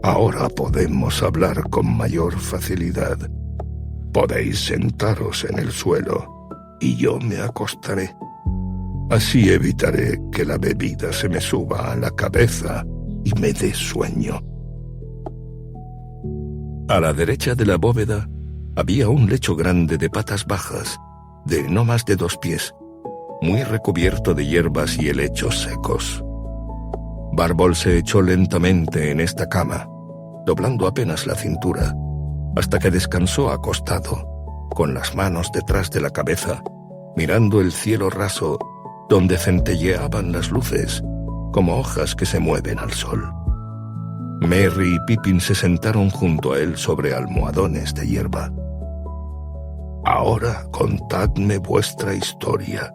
Ahora podemos hablar con mayor facilidad. Podéis sentaros en el suelo y yo me acostaré. Así evitaré que la bebida se me suba a la cabeza y me dé sueño». A la derecha de la bóveda había un lecho grande de patas bajas, de no más de 2 pies, muy recubierto de hierbas y helechos secos. Bárbol se echó lentamente en esta cama, doblando apenas la cintura, hasta que descansó acostado, con las manos detrás de la cabeza, mirando el cielo raso, donde centelleaban las luces, como hojas que se mueven al sol. Merry y Pippin se sentaron junto a él sobre almohadones de hierba. «Ahora contadme vuestra historia,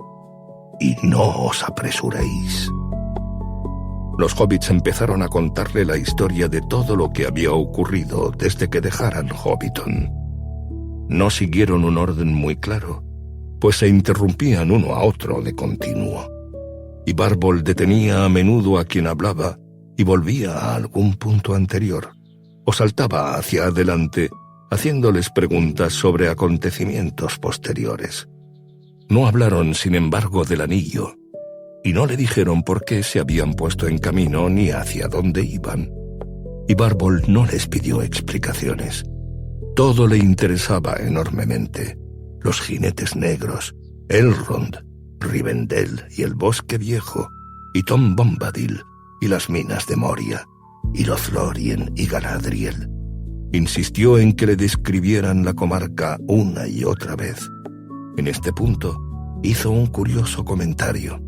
y no os apresuréis». Los hobbits empezaron a contarle la historia de todo lo que había ocurrido desde que dejaran Hobbiton. No siguieron un orden muy claro, pues se interrumpían uno a otro de continuo, y Bárbol detenía a menudo a quien hablaba y volvía a algún punto anterior, o saltaba hacia adelante, haciéndoles preguntas sobre acontecimientos posteriores. No hablaron, sin embargo, del anillo, y no le dijeron por qué se habían puesto en camino ni hacia dónde iban. Y Bárbol no les pidió explicaciones. Todo le interesaba enormemente: los jinetes negros, Elrond, Rivendell y el Bosque Viejo, y Tom Bombadil, y las minas de Moria, y Lothlórien y Galadriel. Insistió en que le describieran la comarca una y otra vez. En este punto, hizo un curioso comentario.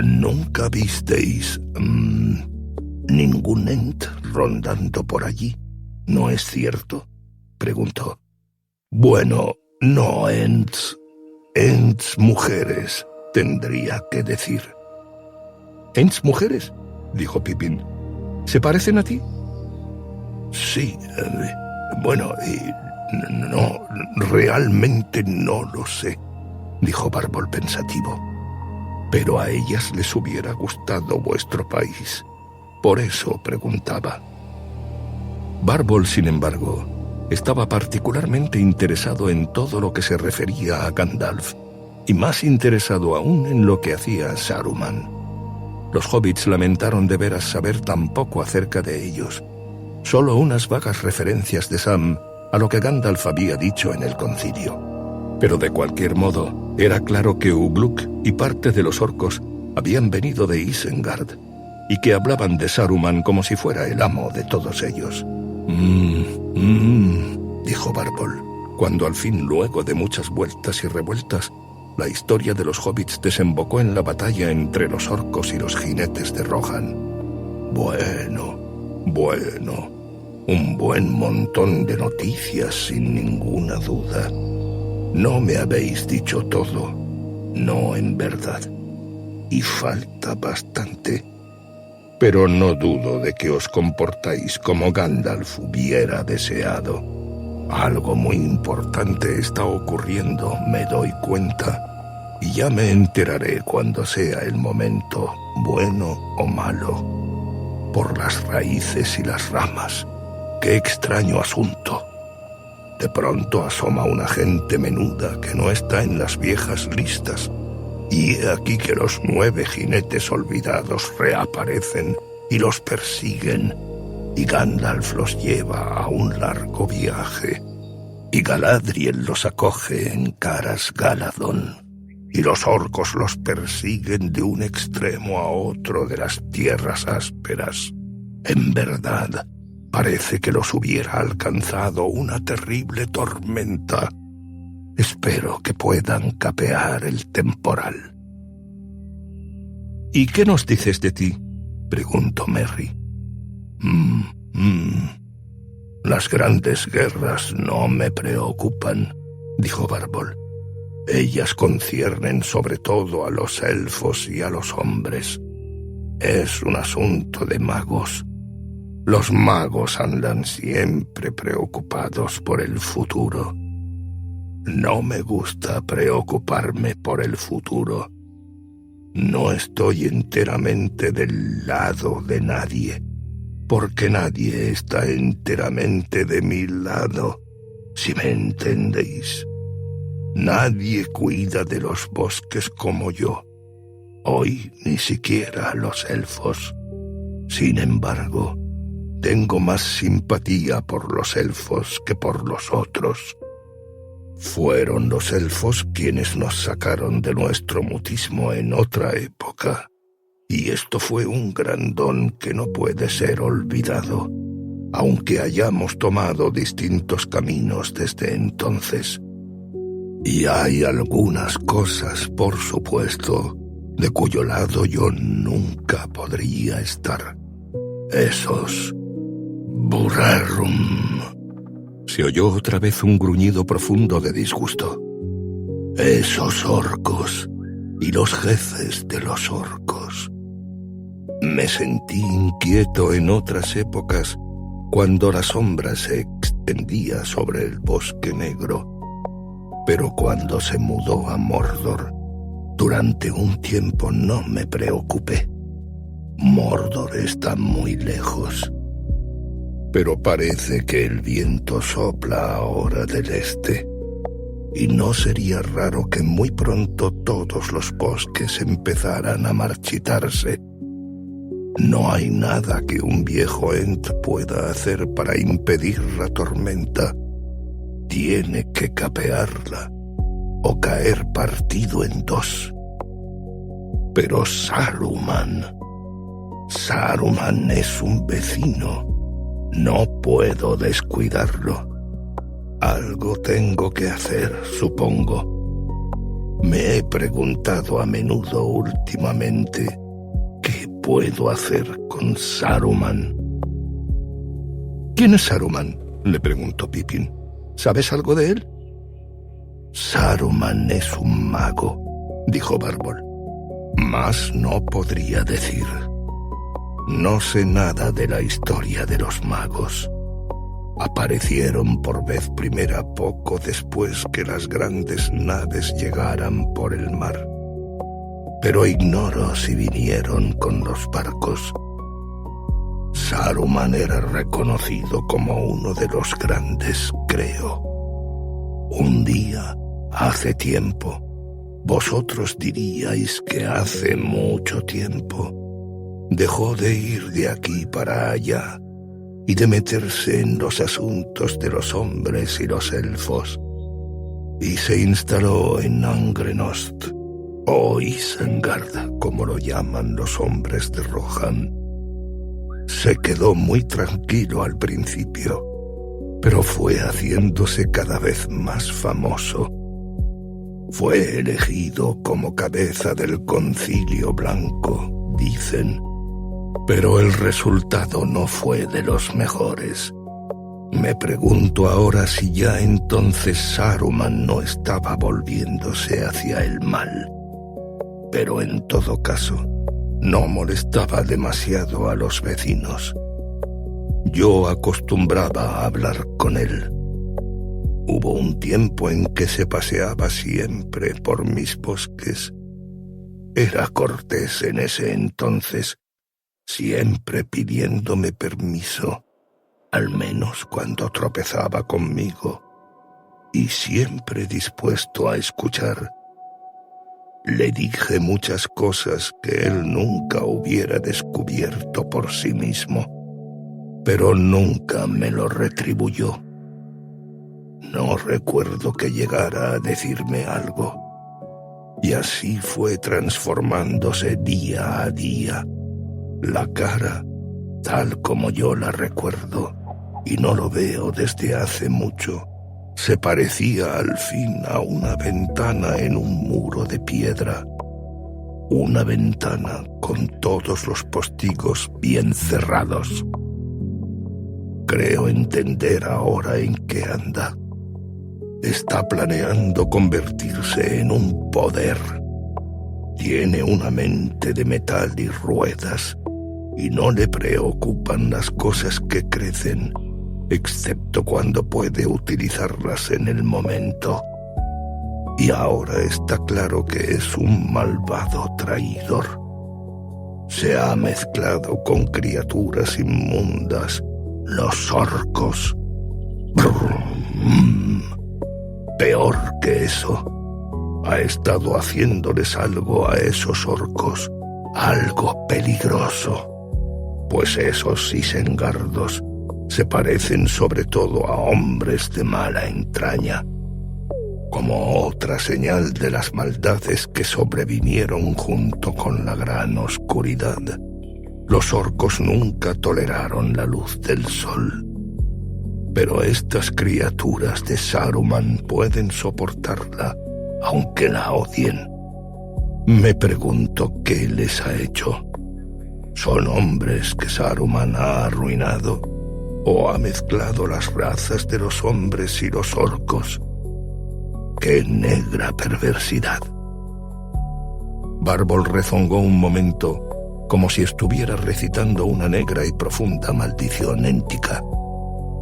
¿Nunca visteis ningún Ent rondando por allí? ¿No es cierto?, preguntó. Bueno, no Ents. Ents mujeres, tendría que decir. ¿Ents mujeres?, dijo Pippin. ¿Se parecen a ti? Sí, bueno, no, realmente no lo sé, dijo Bárbol pensativo. Pero a ellas les hubiera gustado vuestro país. Por eso preguntaba. Bárbol, sin embargo, estaba particularmente interesado en todo lo que se refería a Gandalf, y más interesado aún en lo que hacía Saruman. Los hobbits lamentaron de veras saber tan poco acerca de ellos. Solo unas vagas referencias de Sam a lo que Gandalf había dicho en el concilio. Pero de cualquier modo, era claro que Ugluk y parte de los orcos habían venido de Isengard, y que hablaban de Saruman como si fuera el amo de todos ellos. Dijo Bárbol, cuando al fin, luego de muchas vueltas y revueltas, la historia de los hobbits desembocó en la batalla entre los orcos y los jinetes de Rohan. Bueno, un buen montón de noticias sin ninguna duda. No me habéis dicho todo, no en verdad, y falta bastante. Pero no dudo de que os comportáis como Gandalf hubiera deseado. Algo muy importante está ocurriendo, me doy cuenta, y ya me enteraré cuando sea el momento, bueno o malo. Por las raíces y las ramas. ¡Qué extraño asunto! De pronto asoma una gente menuda que no está en las viejas listas, y he aquí que los 9 jinetes olvidados reaparecen y los persiguen, y Gandalf los lleva a un largo viaje, y Galadriel los acoge en Caras Galadón, y los orcos los persiguen de un extremo a otro de las tierras ásperas. En verdad, parece que los hubiera alcanzado una terrible tormenta. Espero que puedan capear el temporal. ¿Y qué nos dices de ti?, preguntó Merry. Las grandes guerras no me preocupan, dijo Bárbol. Ellas conciernen sobre todo a los elfos y a los hombres. Es un asunto de magos. Los magos andan siempre preocupados por el futuro. No me gusta preocuparme por el futuro. No estoy enteramente del lado de nadie, porque nadie está enteramente de mi lado, si me entendéis. Nadie cuida de los bosques como yo. Hoy ni siquiera los elfos. Sin embargo, tengo más simpatía por los elfos que por los otros. Fueron los elfos quienes nos sacaron de nuestro mutismo en otra época, y esto fue un gran don que no puede ser olvidado, aunque hayamos tomado distintos caminos desde entonces. Y hay algunas cosas, por supuesto, de cuyo lado yo nunca podría estar. Esos Burarum. Se oyó otra vez un gruñido profundo de disgusto. Esos orcos y los jefes de los orcos. Me sentí inquieto en otras épocas cuando la sombra se extendía sobre el bosque negro. Pero cuando se mudó a Mordor, durante un tiempo no me preocupé. Mordor está muy lejos. Pero parece que el viento sopla ahora del este, y no sería raro que muy pronto todos los bosques empezaran a marchitarse. No hay nada que un viejo Ent pueda hacer para impedir la tormenta. Tiene que capearla, o caer partido en dos. Pero Saruman es un vecino. No puedo descuidarlo. Algo tengo que hacer, supongo. Me he preguntado a menudo últimamente qué puedo hacer con Saruman. ¿Quién es Saruman?, le preguntó Pippin. ¿Sabes algo de él? Saruman es un mago, dijo Bárbol. Más no podría decir. No sé nada de la historia de los magos. Aparecieron por vez primera poco después que las grandes naves llegaran por el mar. Pero ignoro si vinieron con los barcos. Saruman era reconocido como uno de los grandes, creo. Un día, hace tiempo, vosotros diríais que hace mucho tiempo, dejó de ir de aquí para allá y de meterse en los asuntos de los hombres y los elfos, y se instaló en Angrenost, o Isengard, como lo llaman los hombres de Rohan. Se quedó muy tranquilo al principio, pero fue haciéndose cada vez más famoso. Fue elegido como cabeza del Concilio Blanco, dicen, pero el resultado no fue de los mejores. Me pregunto ahora si ya entonces Saruman no estaba volviéndose hacia el mal. Pero en todo caso, no molestaba demasiado a los vecinos. Yo acostumbraba a hablar con él. Hubo un tiempo en que se paseaba siempre por mis bosques. Era cortés en ese entonces, siempre pidiéndome permiso, al menos cuando tropezaba conmigo, y siempre dispuesto a escuchar. Le dije muchas cosas que él nunca hubiera descubierto por sí mismo, pero nunca me lo retribuyó. No recuerdo que llegara a decirme algo, y así fue transformándose día a día. La cara, tal como yo la recuerdo, y no lo veo desde hace mucho, se parecía al fin a una ventana en un muro de piedra. Una ventana con todos los postigos bien cerrados. Creo entender ahora en qué anda. Está planeando convertirse en un poder. Tiene una mente de metal y ruedas, y no le preocupan las cosas que crecen, excepto cuando puede utilizarlas en el momento. Y ahora está claro que es un malvado traidor. Se ha mezclado con criaturas inmundas, los orcos. Peor que eso, ha estado haciéndoles algo a esos orcos, algo peligroso, pues esos isengardos se parecen sobre todo a hombres de mala entraña. Como otra señal de las maldades que sobrevinieron junto con la gran oscuridad, los orcos nunca toleraron la luz del sol. Pero estas criaturas de Saruman pueden soportarla, aunque la odien. Me pregunto qué les ha hecho. ¿Son hombres que Saruman ha arruinado? ¿O ha mezclado las razas de los hombres y los orcos? ¡Qué negra perversidad! Bárbol rezongó un momento, como si estuviera recitando una negra y profunda maldición éntica.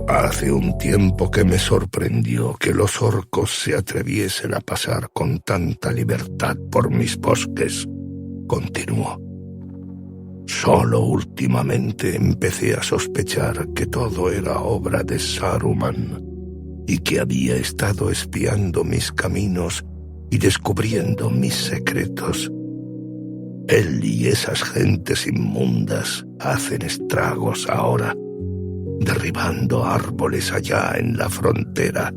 Hace un tiempo que me sorprendió que los orcos se atreviesen a pasar con tanta libertad por mis bosques, continuó. Solo últimamente empecé a sospechar que todo era obra de Saruman y que había estado espiando mis caminos y descubriendo mis secretos. Él y esas gentes inmundas hacen estragos ahora, derribando árboles allá en la frontera,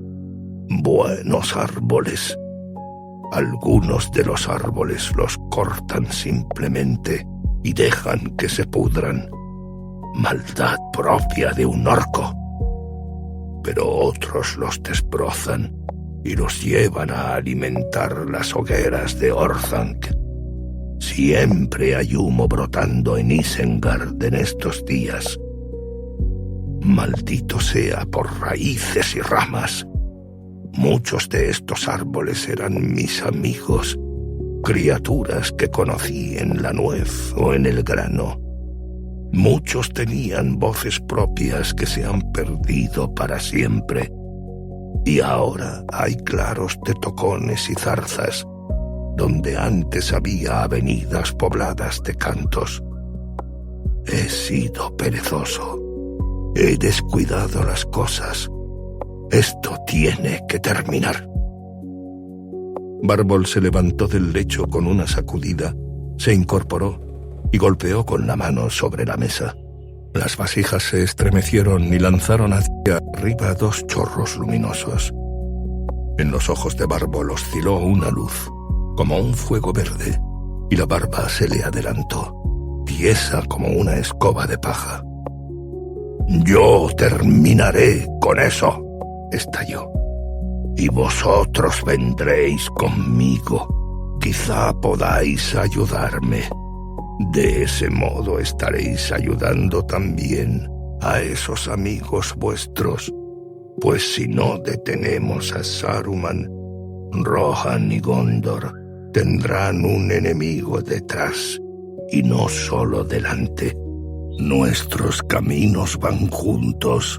buenos árboles, Algunos de los árboles los cortan simplemente y dejan que se pudran. Maldad propia de un orco. Pero otros los desbrozan y los llevan a alimentar las hogueras de Orthanc. Siempre hay humo brotando en Isengard en estos días. Maldito sea por raíces y ramas. Muchos de estos árboles eran mis amigos, criaturas que conocí en la nuez o en el grano. Muchos tenían voces propias que se han perdido para siempre, y ahora hay claros de tocones y zarzas, donde antes había avenidas pobladas de cantos. He sido perezoso, he descuidado las cosas. Esto tiene que terminar. Bárbol se levantó del lecho con una sacudida, se incorporó y golpeó con la mano sobre la mesa. Las vasijas se estremecieron y lanzaron hacia arriba 2 chorros luminosos. En los ojos de Bárbol osciló una luz, como un fuego verde, y la barba se le adelantó, tiesa como una escoba de paja. «Yo terminaré con eso», estalló. «Y vosotros vendréis conmigo. Quizá podáis ayudarme. De ese modo estaréis ayudando también a esos amigos vuestros, pues si no detenemos a Saruman, Rohan y Gondor tendrán un enemigo detrás, y no solo delante. Nuestros caminos van juntos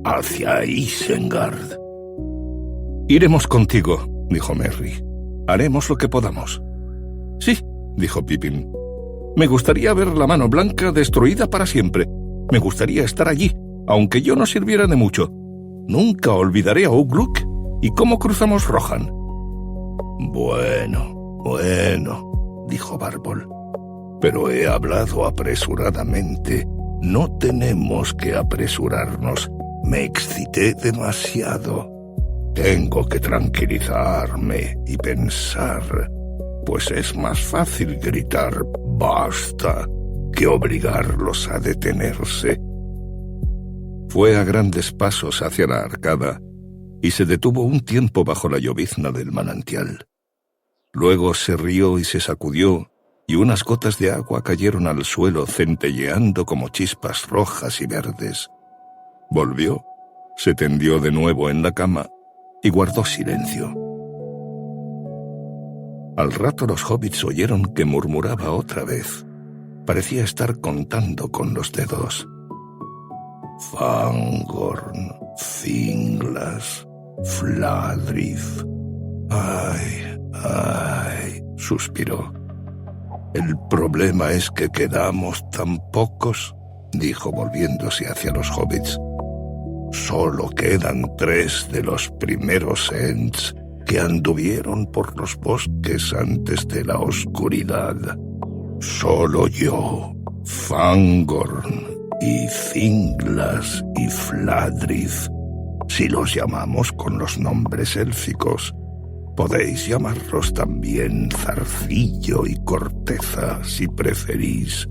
hacia Isengard». «Iremos contigo», dijo Merry. «Haremos lo que podamos». «Sí», dijo Pippin. «Me gustaría ver la Mano Blanca destruida para siempre. Me gustaría estar allí, aunque yo no sirviera de mucho. Nunca olvidaré a Ugluk y cómo cruzamos Rohan». Bueno, dijo Bárbol. «Pero he hablado apresuradamente. No tenemos que apresurarnos. Me excité demasiado. Tengo que tranquilizarme y pensar, pues es más fácil gritar «basta» que obligarlos a detenerse». Fue a grandes pasos hacia la arcada y se detuvo un tiempo bajo la llovizna del manantial. Luego se rió y se sacudió, y unas gotas de agua cayeron al suelo centelleando como chispas rojas y verdes. Volvió, se tendió de nuevo en la cama y guardó silencio. Al rato los hobbits oyeron que murmuraba otra vez. Parecía estar contando con los dedos. «Fangorn, Finglas, Fladrith. Ay», suspiró. «El problema es que quedamos tan pocos», dijo volviéndose hacia los hobbits. «Solo quedan 3 de los primeros Ents que anduvieron por los bosques antes de la oscuridad. Solo yo, Fangorn y Finglas y Fladrith. Si los llamamos con los nombres élficos, podéis llamarlos también Zarcillo y Corteza, si preferís.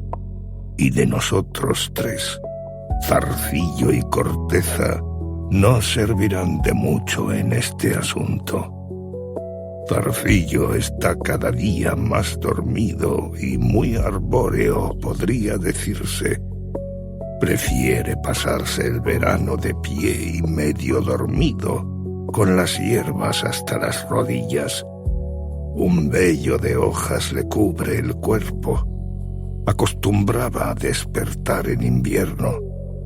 Y de nosotros 3, Zarcillo y Corteza no servirán de mucho en este asunto. Zarcillo está cada día más dormido y muy arbóreo, podría decirse. Prefiere pasarse el verano de pie y medio dormido, con las hierbas hasta las rodillas. Un vello de hojas le cubre el cuerpo. Acostumbraba a despertar en invierno,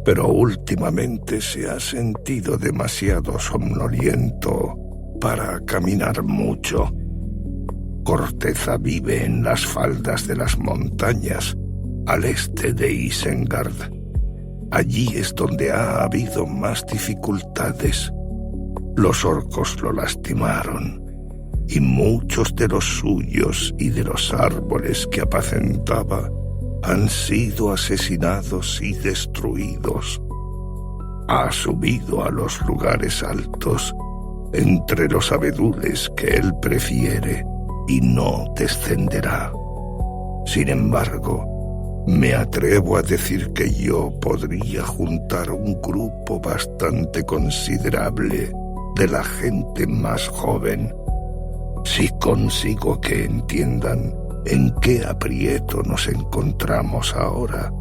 pero últimamente se ha sentido demasiado somnoliento para caminar mucho. Corteza vive en las faldas de las montañas, al este de Isengard. Allí es donde ha habido más dificultades. Los orcos lo lastimaron, y muchos de los suyos y de los árboles que apacentaba han sido asesinados y destruidos. Ha subido a los lugares altos entre los abedules que él prefiere y no descenderá. Sin embargo, me atrevo a decir que yo podría juntar un grupo bastante considerable de la gente más joven, si consigo que entiendan en qué aprieto nos encontramos ahora.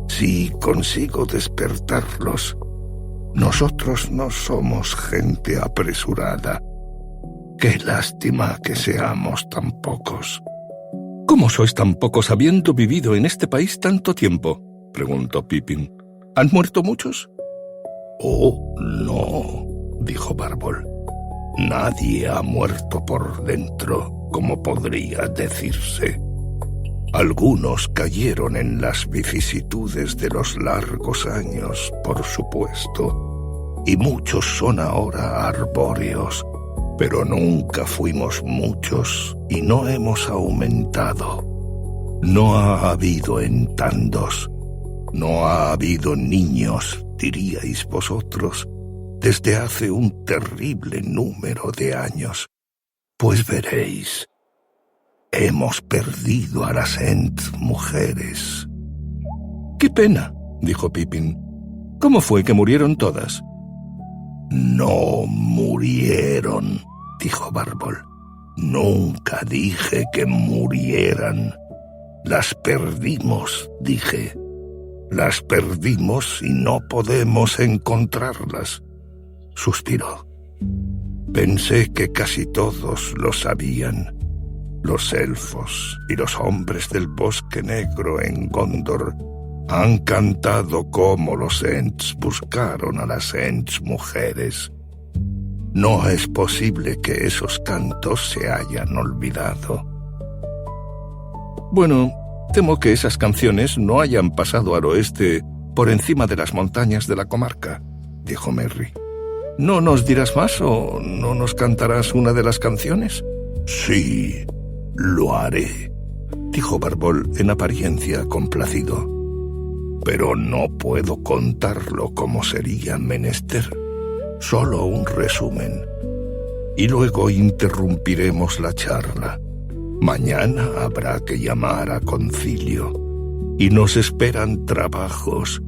Si consigo despertarlos, nosotros no somos gente apresurada. Qué lástima que seamos tan pocos. ¿Cómo sois tan pocos habiendo vivido en este país tanto tiempo?, preguntó Pippin. ¿Han muerto muchos? Oh, no, dijo Bárbol. Nadie ha muerto por dentro, como podría decirse. Algunos cayeron en las vicisitudes de los largos años, por supuesto, y muchos son ahora arbóreos, pero nunca fuimos muchos y no hemos aumentado. No ha habido entandos, no ha habido niños, diríais vosotros, desde hace un terrible número de años. Pues veréis, hemos perdido a las Ents mujeres. ¡Qué pena!, dijo Pippin. ¿Cómo fue que murieron todas? No murieron, dijo Bárbol. Nunca dije que murieran. Las perdimos, dije. Las perdimos y no podemos encontrarlas. Suspiró. Pensé que casi todos lo sabían. Los elfos y los hombres del bosque negro en Gondor han cantado cómo los Ents buscaron a las Ents mujeres. No es posible que esos cantos se hayan olvidado. Bueno, temo que esas canciones no hayan pasado al oeste por encima de las montañas de la comarca, dijo Merry. ¿No nos dirás más o no nos cantarás una de las canciones? Sí, lo haré, dijo Bárbol en apariencia complacido. Pero no puedo contarlo como sería menester, solo un resumen. Y luego interrumpiremos la charla. Mañana habrá que llamar a concilio, y nos esperan trabajos,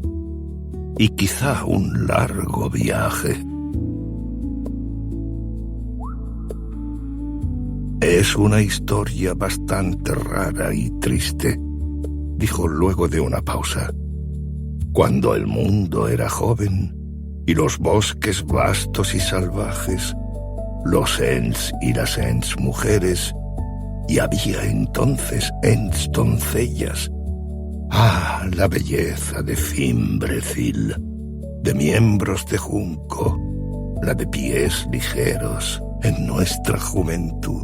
y quizá un largo viaje. Es una historia bastante rara y triste, dijo luego de una pausa. Cuando el mundo era joven, y los bosques vastos y salvajes, los Ents y las Ents mujeres, y había entonces Ents doncellas. Ah, la belleza de Fimbrecil, de miembros de junco, la de pies ligeros en nuestra juventud.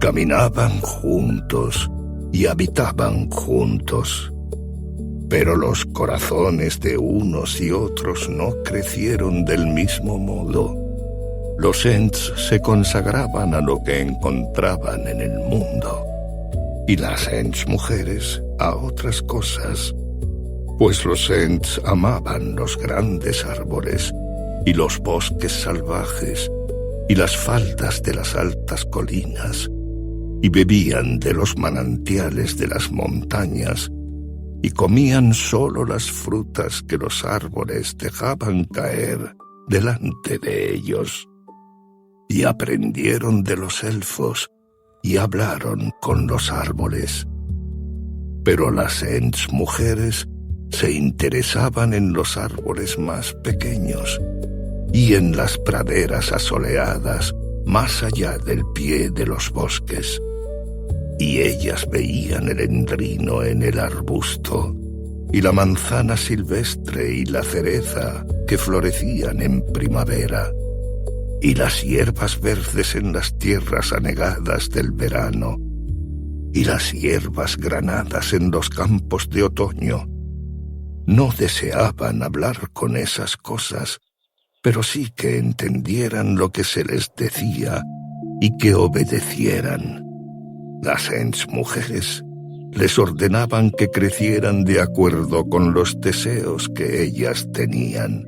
Caminaban juntos y habitaban juntos, pero los corazones de unos y otros no crecieron del mismo modo. Los Ents se consagraban a lo que encontraban en el mundo, y las Ents mujeres a otras cosas, pues los Ents amaban los grandes árboles y los bosques salvajes y las faldas de las altas colinas, y bebían de los manantiales de las montañas, y comían solo las frutas que los árboles dejaban caer delante de ellos. Y aprendieron de los elfos y hablaron con los árboles. Pero las Ents mujeres se interesaban en los árboles más pequeños y en las praderas asoleadas más allá del pie de los bosques. Y ellas veían el endrino en el arbusto, y la manzana silvestre y la cereza que florecían en primavera, y las hierbas verdes en las tierras anegadas del verano, y las hierbas granadas en los campos de otoño. No deseaban hablar con esas cosas, pero sí que entendieran lo que se les decía y que obedecieran. Las Ents mujeres les ordenaban que crecieran de acuerdo con los deseos que ellas tenían,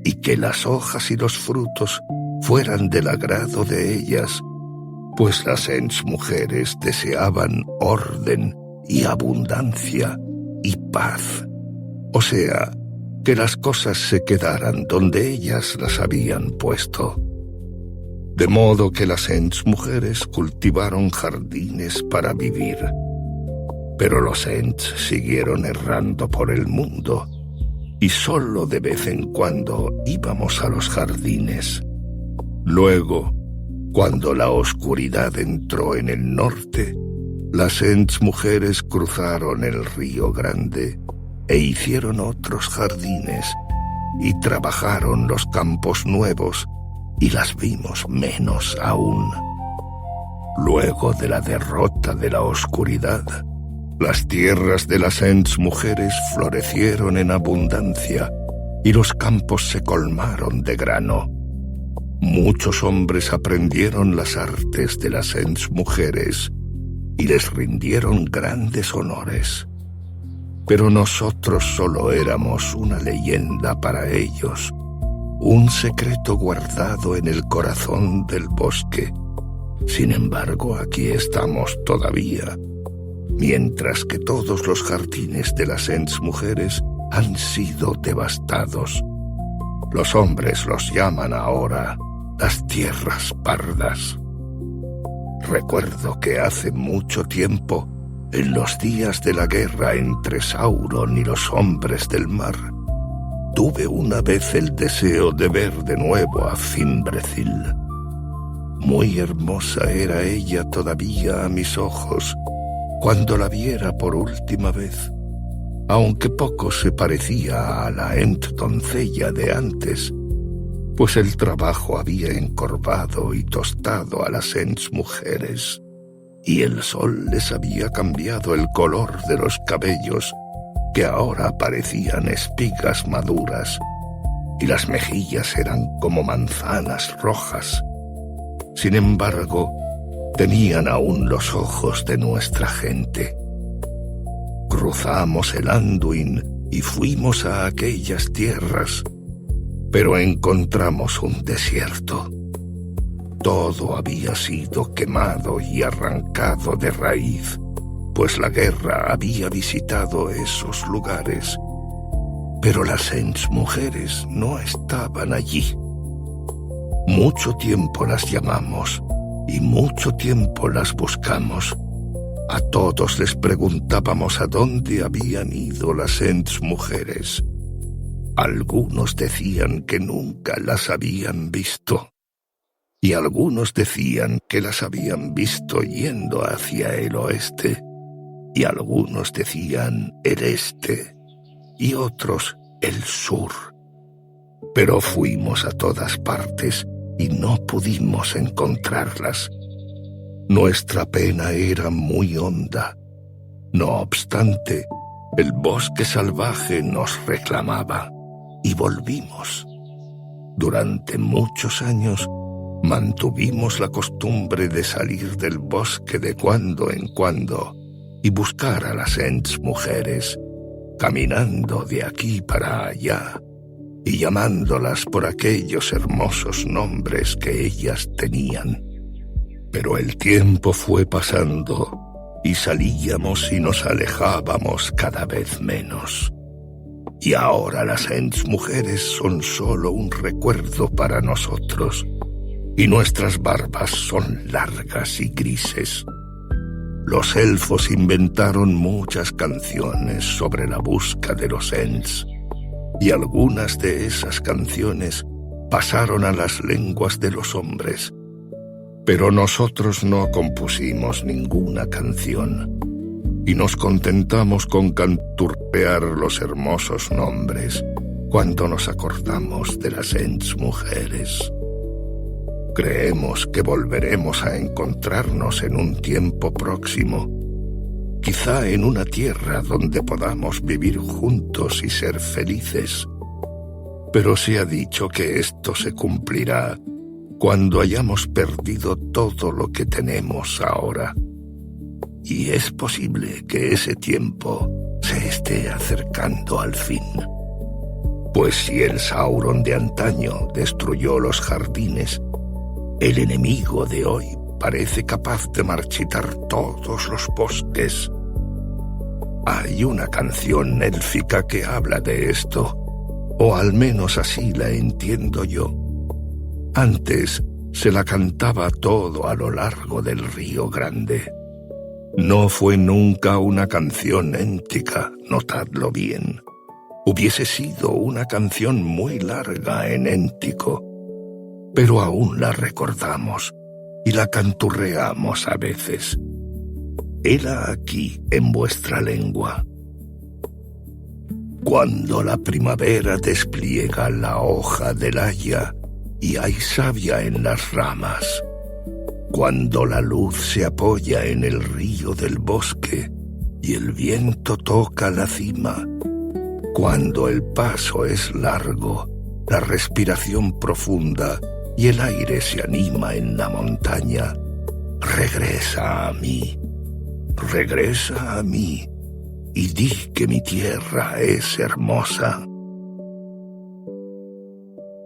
y que las hojas y los frutos fueran del agrado de ellas, pues las Ents mujeres deseaban orden y abundancia y paz, o sea, que las cosas se quedaran donde ellas las habían puesto. De modo que las Ents mujeres cultivaron jardines para vivir. Pero los Ents siguieron errando por el mundo, y solo de vez en cuando íbamos a los jardines. Luego, cuando la oscuridad entró en el norte, las Ents mujeres cruzaron el río Grande e hicieron otros jardines, y trabajaron los campos nuevos, y las vimos menos aún. Luego de la derrota de la oscuridad, las tierras de las Ents mujeres florecieron en abundancia, y los campos se colmaron de grano. Muchos hombres aprendieron las artes de las Ents mujeres, y les rindieron grandes honores. Pero nosotros solo éramos una leyenda para ellos, un secreto guardado en el corazón del bosque. Sin embargo, aquí estamos todavía, mientras que todos los jardines de las Ents mujeres han sido devastados. Los hombres los llaman ahora las tierras pardas. Recuerdo que hace mucho tiempo, en los días de la guerra entre Sauron y los hombres del mar, tuve una vez el deseo de ver de nuevo a Fimbrecil. Muy hermosa era ella todavía a mis ojos cuando la viera por última vez, aunque poco se parecía a la Ent doncella de antes, pues el trabajo había encorvado y tostado a las Ents mujeres, y el sol les había cambiado el color de los cabellos, que ahora parecían espigas maduras, y las mejillas eran como manzanas rojas. Sin embargo, tenían aún los ojos de nuestra gente. Cruzamos el Anduin y fuimos a aquellas tierras, pero encontramos un desierto. Todo había sido quemado y arrancado de raíz, pues la guerra había visitado esos lugares. Pero las Ents mujeres no estaban allí. Mucho tiempo las llamamos y mucho tiempo las buscamos. A todos les preguntábamos a dónde habían ido las Ents mujeres. Algunos decían que nunca las habían visto, y algunos decían que las habían visto yendo hacia el oeste, y algunos decían el este, y otros el sur. Pero fuimos a todas partes y no pudimos encontrarlas. Nuestra pena era muy honda. No obstante, el bosque salvaje nos reclamaba, y volvimos. Durante muchos años mantuvimos la costumbre de salir del bosque de cuando en cuando y buscar a las Ents mujeres, caminando de aquí para allá y llamándolas por aquellos hermosos nombres que ellas tenían. Pero el tiempo fue pasando y salíamos y nos alejábamos cada vez menos. Y ahora las Ents mujeres son solo un recuerdo para nosotros, y nuestras barbas son largas y grises. Los elfos inventaron muchas canciones sobre la busca de los Ents, y algunas de esas canciones pasaron a las lenguas de los hombres. Pero nosotros no compusimos ninguna canción, y nos contentamos con canturrear los hermosos nombres cuando nos acordamos de las Ents mujeres. Creemos que volveremos a encontrarnos en un tiempo próximo, quizá en una tierra donde podamos vivir juntos y ser felices. Pero se ha dicho que esto se cumplirá cuando hayamos perdido todo lo que tenemos ahora. Y es posible que ese tiempo se esté acercando al fin. Pues si el Sauron de antaño destruyó los jardines El enemigo de hoy parece capaz de marchitar todos los bosques. Hay una canción élfica que habla de esto, o al menos así la entiendo yo. Antes se la cantaba todo a lo largo del Río Grande. No fue nunca una canción éntica, notadlo bien. Hubiese sido una canción muy larga en éntico, pero aún la recordamos y la canturreamos a veces. Hela aquí en vuestra lengua. Cuando la primavera despliega la hoja del haya y hay savia en las ramas, cuando la luz se apoya en el río del bosque y el viento toca la cima, cuando el paso es largo, la respiración profunda y el aire se anima en la montaña, regresa a mí y di que mi tierra es hermosa.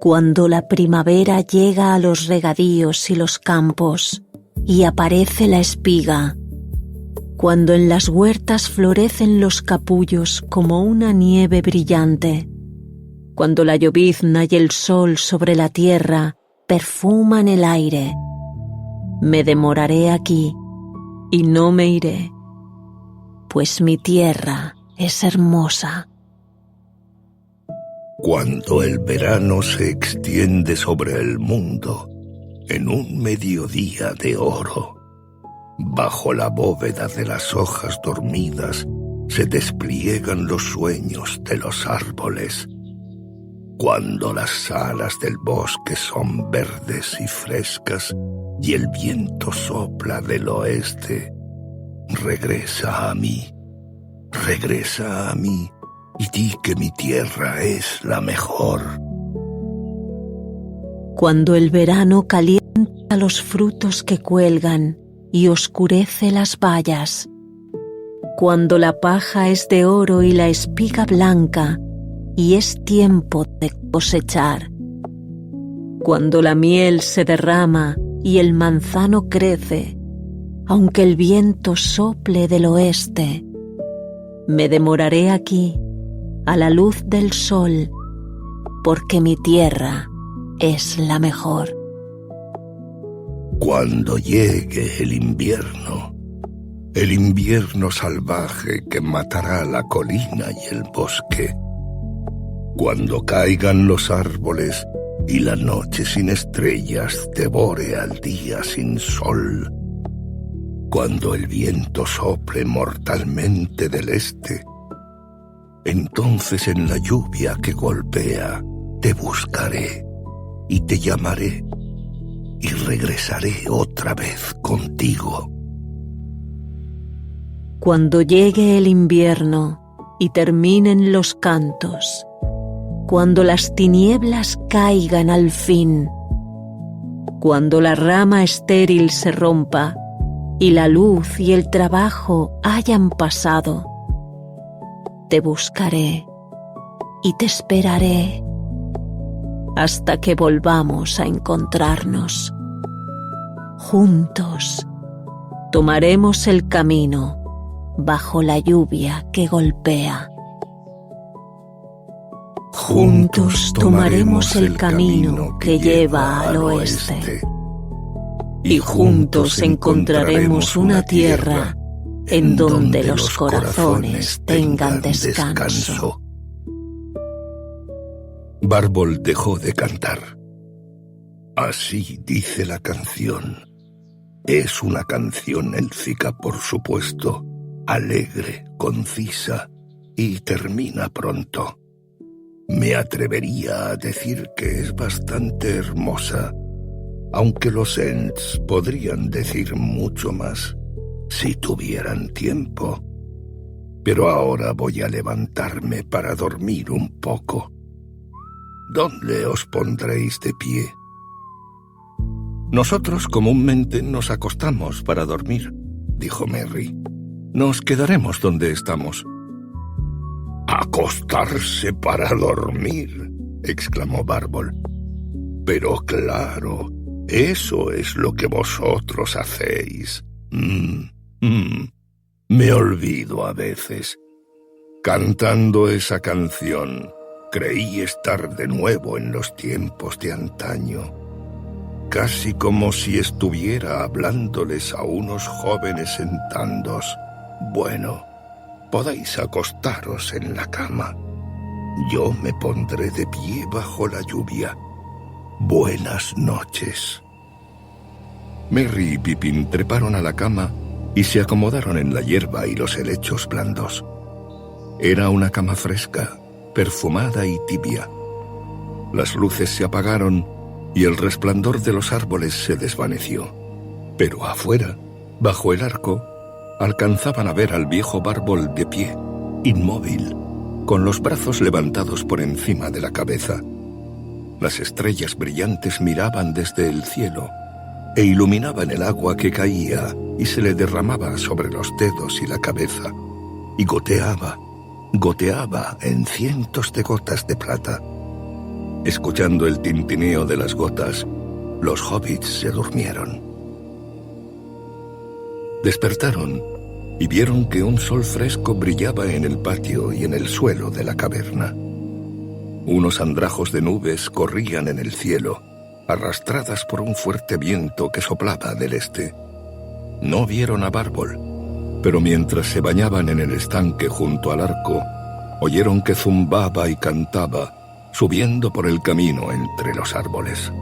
Cuando la primavera llega a los regadíos y los campos y aparece la espiga, cuando en las huertas florecen los capullos como una nieve brillante, cuando la llovizna y el sol sobre la tierra perfuman el aire, me demoraré aquí y no me iré, pues mi tierra es hermosa. Cuando el verano se extiende sobre el mundo en un mediodía de oro, bajo la bóveda de las hojas dormidas se despliegan los sueños de los árboles. Cuando las alas del bosque son verdes y frescas y el viento sopla del oeste, regresa a mí y di que mi tierra es la mejor. Cuando el verano calienta los frutos que cuelgan y oscurece las bayas, cuando la paja es de oro y la espiga blanca y es tiempo de cosechar, cuando la miel se derrama y el manzano crece, aunque el viento sople del oeste, me demoraré aquí a la luz del sol, porque mi tierra es la mejor. Cuando llegue el invierno salvaje que matará la colina y el bosque, cuando caigan los árboles y la noche sin estrellas devore al día sin sol, cuando el viento sople mortalmente del este, entonces en la lluvia que golpea te buscaré y te llamaré y regresaré otra vez contigo. Cuando llegue el invierno y terminen los cantos, cuando las tinieblas caigan al fin, cuando la rama estéril se rompa y la luz y el trabajo hayan pasado, te buscaré y te esperaré hasta que volvamos a encontrarnos. Juntos tomaremos el camino bajo la lluvia que golpea. Juntos tomaremos el camino que lleva al oeste. Y juntos encontraremos una tierra en donde los corazones tengan descanso. Bárbol dejó de cantar. Así dice la canción. Es una canción élfica, por supuesto, alegre, concisa y termina pronto. Me atrevería a decir que es bastante hermosa, aunque los Ents podrían decir mucho más si tuvieran tiempo. Pero ahora voy a levantarme para dormir un poco. ¿Dónde os pondréis de pie? Nosotros comúnmente nos acostamos para dormir, dijo Merry. Nos quedaremos donde estamos. «¿Acostarse para dormir?», exclamó Bárbol. «Pero claro, Eso es lo que vosotros hacéis. Me olvido a veces. Cantando esa canción, creí estar de nuevo en los tiempos de antaño, casi como si estuviera hablándoles a unos jóvenes en tandos. Bueno, podéis acostaros en la cama. Yo me pondré de pie bajo la lluvia. Buenas noches. Merry y Pippin treparon a la cama y se acomodaron en la hierba y los helechos blandos. Era una cama fresca, perfumada y tibia. Las luces se apagaron y el resplandor de los árboles se desvaneció. Pero afuera, bajo el arco, alcanzaban a ver al viejo Bárbol de pie, inmóvil, con los brazos levantados por encima de la cabeza. Las estrellas brillantes miraban desde el cielo e iluminaban el agua que caía y se le derramaba sobre los dedos y la cabeza, y goteaba en cientos de gotas de plata. Escuchando el tintineo de las gotas, los hobbits se durmieron. Despertaron y vieron que un sol fresco brillaba en el patio y en el suelo de la caverna. Unos andrajos de nubes corrían en el cielo, arrastradas por un fuerte viento que soplaba del este. No vieron a Bárbol, pero mientras se bañaban en el estanque junto al arco, oyeron que zumbaba y cantaba, subiendo por el camino entre los árboles.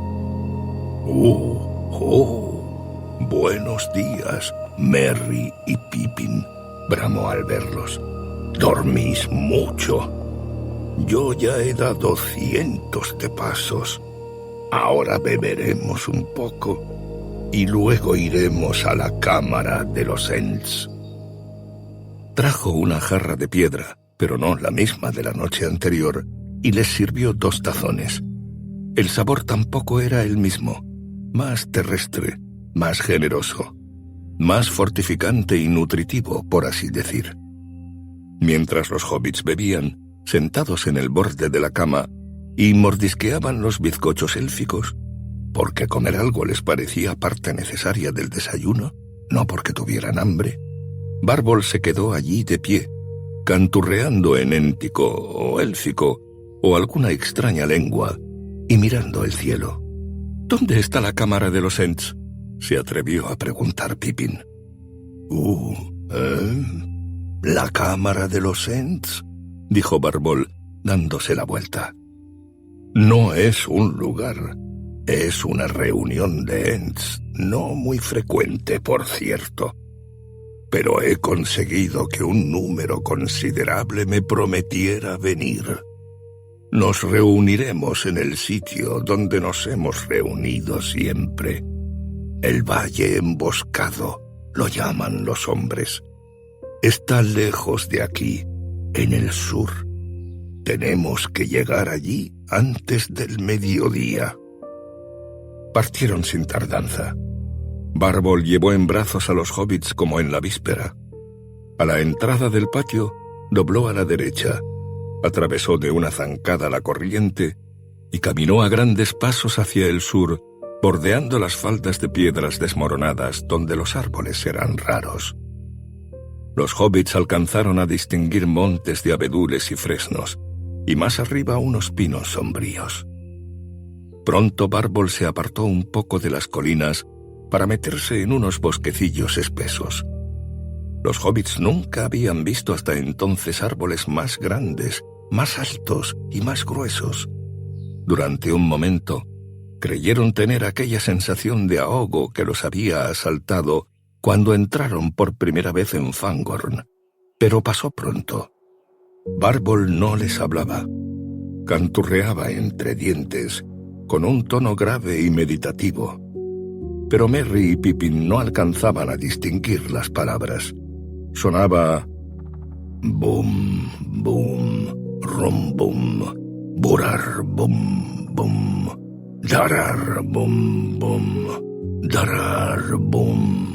Buenos días, Merry y Pippin, bramó al verlos. Dormís mucho. Yo ya he dado cientos de pasos. Ahora beberemos un poco y luego iremos a la cámara de los Ents. Trajo una jarra de piedra, pero no la misma de la noche anterior, y les sirvió 2 tazones. El sabor tampoco era el mismo, más terrestre, más generoso, más fortificante y nutritivo, por así decir. Mientras los hobbits bebían, sentados en el borde de la cama, y mordisqueaban los bizcochos élficos, porque comer algo les parecía parte necesaria del desayuno, no porque tuvieran hambre, Bárbol se quedó allí de pie, canturreando en éntico o élfico o alguna extraña lengua, y mirando el cielo. «¿Dónde está la cámara de los Ents?», se atrevió a preguntar Pippin. ¿La cámara de los Ents?, dijo Bárbol, dándose la vuelta. No es un lugar, es una reunión de Ents, no muy frecuente, por cierto. Pero he conseguido que un número considerable me prometiera venir. Nos reuniremos en el sitio donde nos hemos reunido siempre. El Valle Emboscado, lo llaman los hombres. Está lejos de aquí, en el sur. Tenemos que llegar allí antes del mediodía. Partieron sin tardanza. Bárbol llevó en brazos a los hobbits como en la víspera. A la entrada del patio, dobló a la derecha, atravesó de una zancada la corriente y caminó a grandes pasos hacia el sur, bordeando las faldas de piedras desmoronadas donde los árboles eran raros. Los hobbits alcanzaron a distinguir montes de abedules y fresnos, y más arriba unos pinos sombríos. Pronto Bárbol se apartó un poco de las colinas para meterse en unos bosquecillos espesos. Los hobbits nunca habían visto hasta entonces árboles más grandes, más altos y más gruesos. Durante un momento, creyeron tener aquella sensación de ahogo que los había asaltado cuando entraron por primera vez en Fangorn, pero pasó pronto. Bárbol no les hablaba. Canturreaba entre dientes, con un tono grave y meditativo. Pero Merry y Pippin no alcanzaban a distinguir las palabras. Sonaba bum, bum, rum, bum, burar, bum, bum, darar, bum, bum, darar, bum.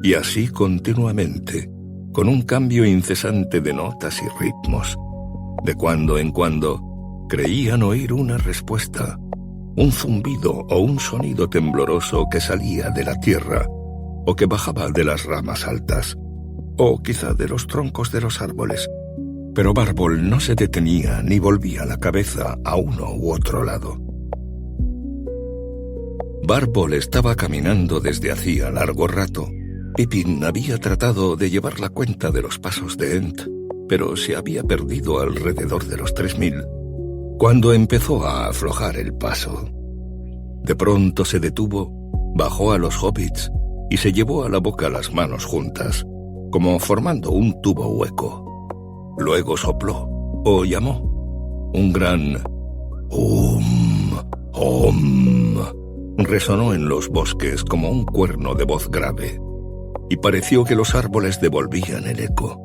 Y así continuamente, con un cambio incesante de notas y ritmos. De cuando en cuando, creían oír una respuesta, un zumbido o un sonido tembloroso que salía de la tierra o que bajaba de las ramas altas, o quizá de los troncos de los árboles. Pero Bárbol no se detenía ni volvía la cabeza a uno u otro lado. Bárbol estaba caminando desde hacía largo rato. Pippin había tratado de llevar la cuenta de los pasos de Ent, pero se había perdido alrededor de los 3000, cuando empezó a aflojar el paso. De pronto se detuvo, bajó a los hobbits y se llevó a la boca las manos juntas, como formando un tubo hueco. Luego sopló, o llamó. Un gran resonó en los bosques como un cuerno de voz grave, y pareció que los árboles devolvían el eco.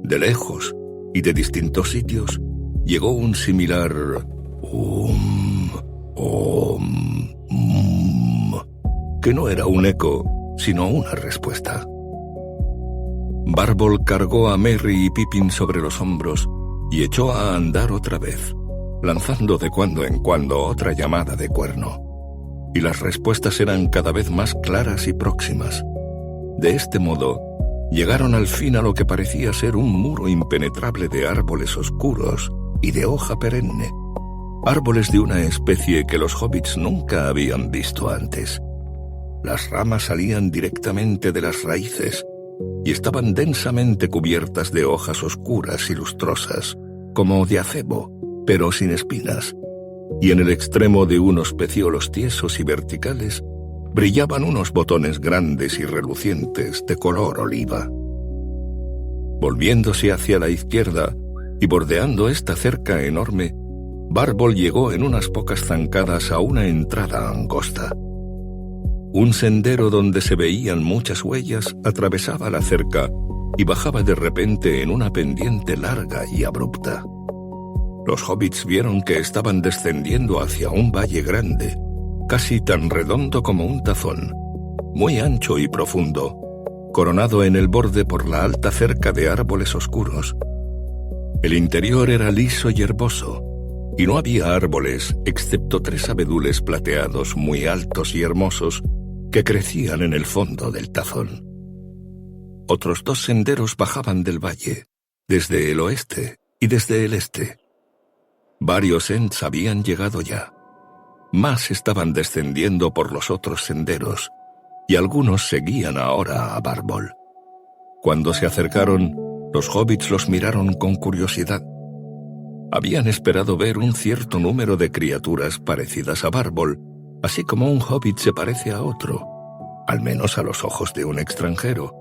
De lejos y de distintos sitios llegó un similar que no era un eco, sino una respuesta. Bárbol cargó a Merry y Pippin sobre los hombros y echó a andar otra vez, lanzando de cuando en cuando otra llamada de cuerno. Y las respuestas eran cada vez más claras y próximas. De este modo, llegaron al fin a lo que parecía ser un muro impenetrable de árboles oscuros y de hoja perenne, árboles de una especie que los hobbits nunca habían visto antes. Las ramas salían directamente de las raíces y estaban densamente cubiertas de hojas oscuras y lustrosas, como de acebo, pero sin espinas, y en el extremo de unos pecíolos tiesos y verticales brillaban unos botones grandes y relucientes de color oliva. Volviéndose hacia la izquierda y bordeando esta cerca enorme, Bárbol llegó en unas pocas zancadas a una entrada angosta. Un sendero donde se veían muchas huellas atravesaba la cerca y bajaba de repente en una pendiente larga y abrupta. Los hobbits vieron que estaban descendiendo hacia un valle grande, casi tan redondo como un tazón, muy ancho y profundo, coronado en el borde por la alta cerca de árboles oscuros. El interior era liso y herboso, y no había árboles excepto 3 abedules plateados muy altos y hermosos que crecían en el fondo del tazón. Otros 2 senderos bajaban del valle, desde el oeste y desde el este. Varios Ents habían llegado ya. Más estaban descendiendo por los otros senderos, y algunos seguían ahora a Bárbol. Cuando se acercaron, los hobbits los miraron con curiosidad. Habían esperado ver un cierto número de criaturas parecidas a Bárbol, así como un hobbit se parece a otro, al menos a los ojos de un extranjero,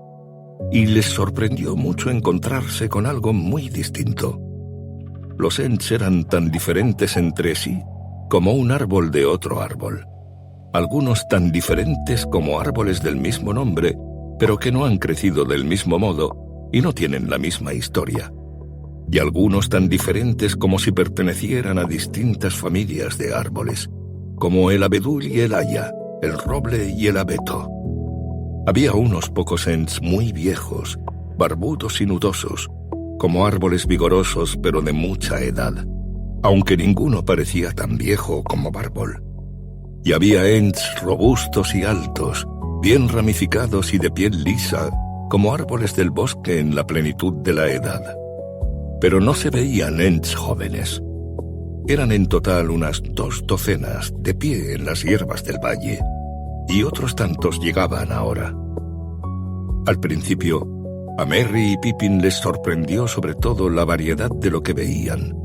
y les sorprendió mucho encontrarse con algo muy distinto. Los Ents eran tan diferentes entre sí como un árbol de otro árbol, algunos tan diferentes como árboles del mismo nombre, pero que no han crecido del mismo modo y no tienen la misma historia, y algunos tan diferentes como si pertenecieran a distintas familias de árboles, como el abedul y el haya, el roble y el abeto. Había unos pocos Ents muy viejos, barbudos y nudosos, como árboles vigorosos pero de mucha edad, aunque ninguno parecía tan viejo como Bárbol. Y había Ents robustos y altos, bien ramificados y de piel lisa, como árboles del bosque en la plenitud de la edad. Pero no se veían Ents jóvenes. Eran en total unas 2 docenas de pie en las hierbas del valle, y otros tantos llegaban ahora. Al principio, a Merry y Pippin les sorprendió sobre todo la variedad de lo que veían,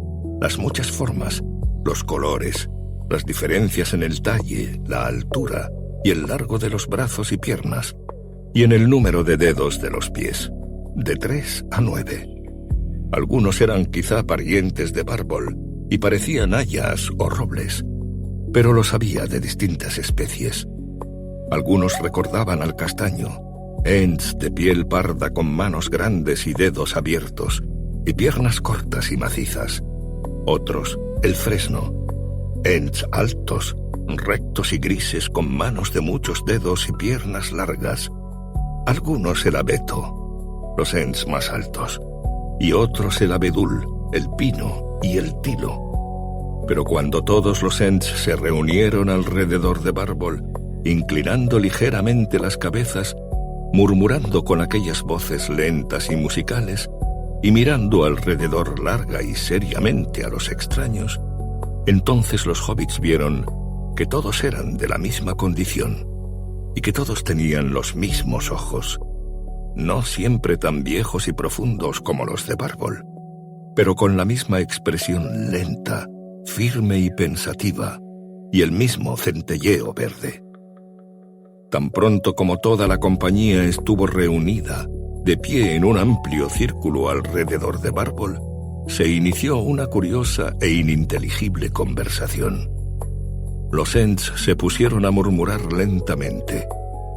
las muchas formas, los colores, las diferencias en el talle, la altura y el largo de los brazos y piernas, y en el número de dedos de los pies, de 3 a 9. Algunos eran quizá parientes de Bárbol y parecían hayas o robles, pero los había de distintas especies. Algunos recordaban al castaño, Ents de piel parda con manos grandes y dedos abiertos, y piernas cortas y macizas. Otros, el fresno, Ents altos, rectos y grises con manos de muchos dedos y piernas largas. Algunos el abeto, los Ents más altos, y otros el abedul, el pino y el tilo. Pero cuando todos los Ents se reunieron alrededor de Bárbol, inclinando ligeramente las cabezas, murmurando con aquellas voces lentas y musicales, y mirando alrededor larga y seriamente a los extraños, entonces los hobbits vieron que todos eran de la misma condición, y que todos tenían los mismos ojos, no siempre tan viejos y profundos como los de Bárbol, pero con la misma expresión lenta, firme y pensativa, y el mismo centelleo verde. Tan pronto como toda la compañía estuvo reunida, de pie en un amplio círculo alrededor de Bárbol, se inició una curiosa e ininteligible conversación. Los Ents se pusieron a murmurar lentamente,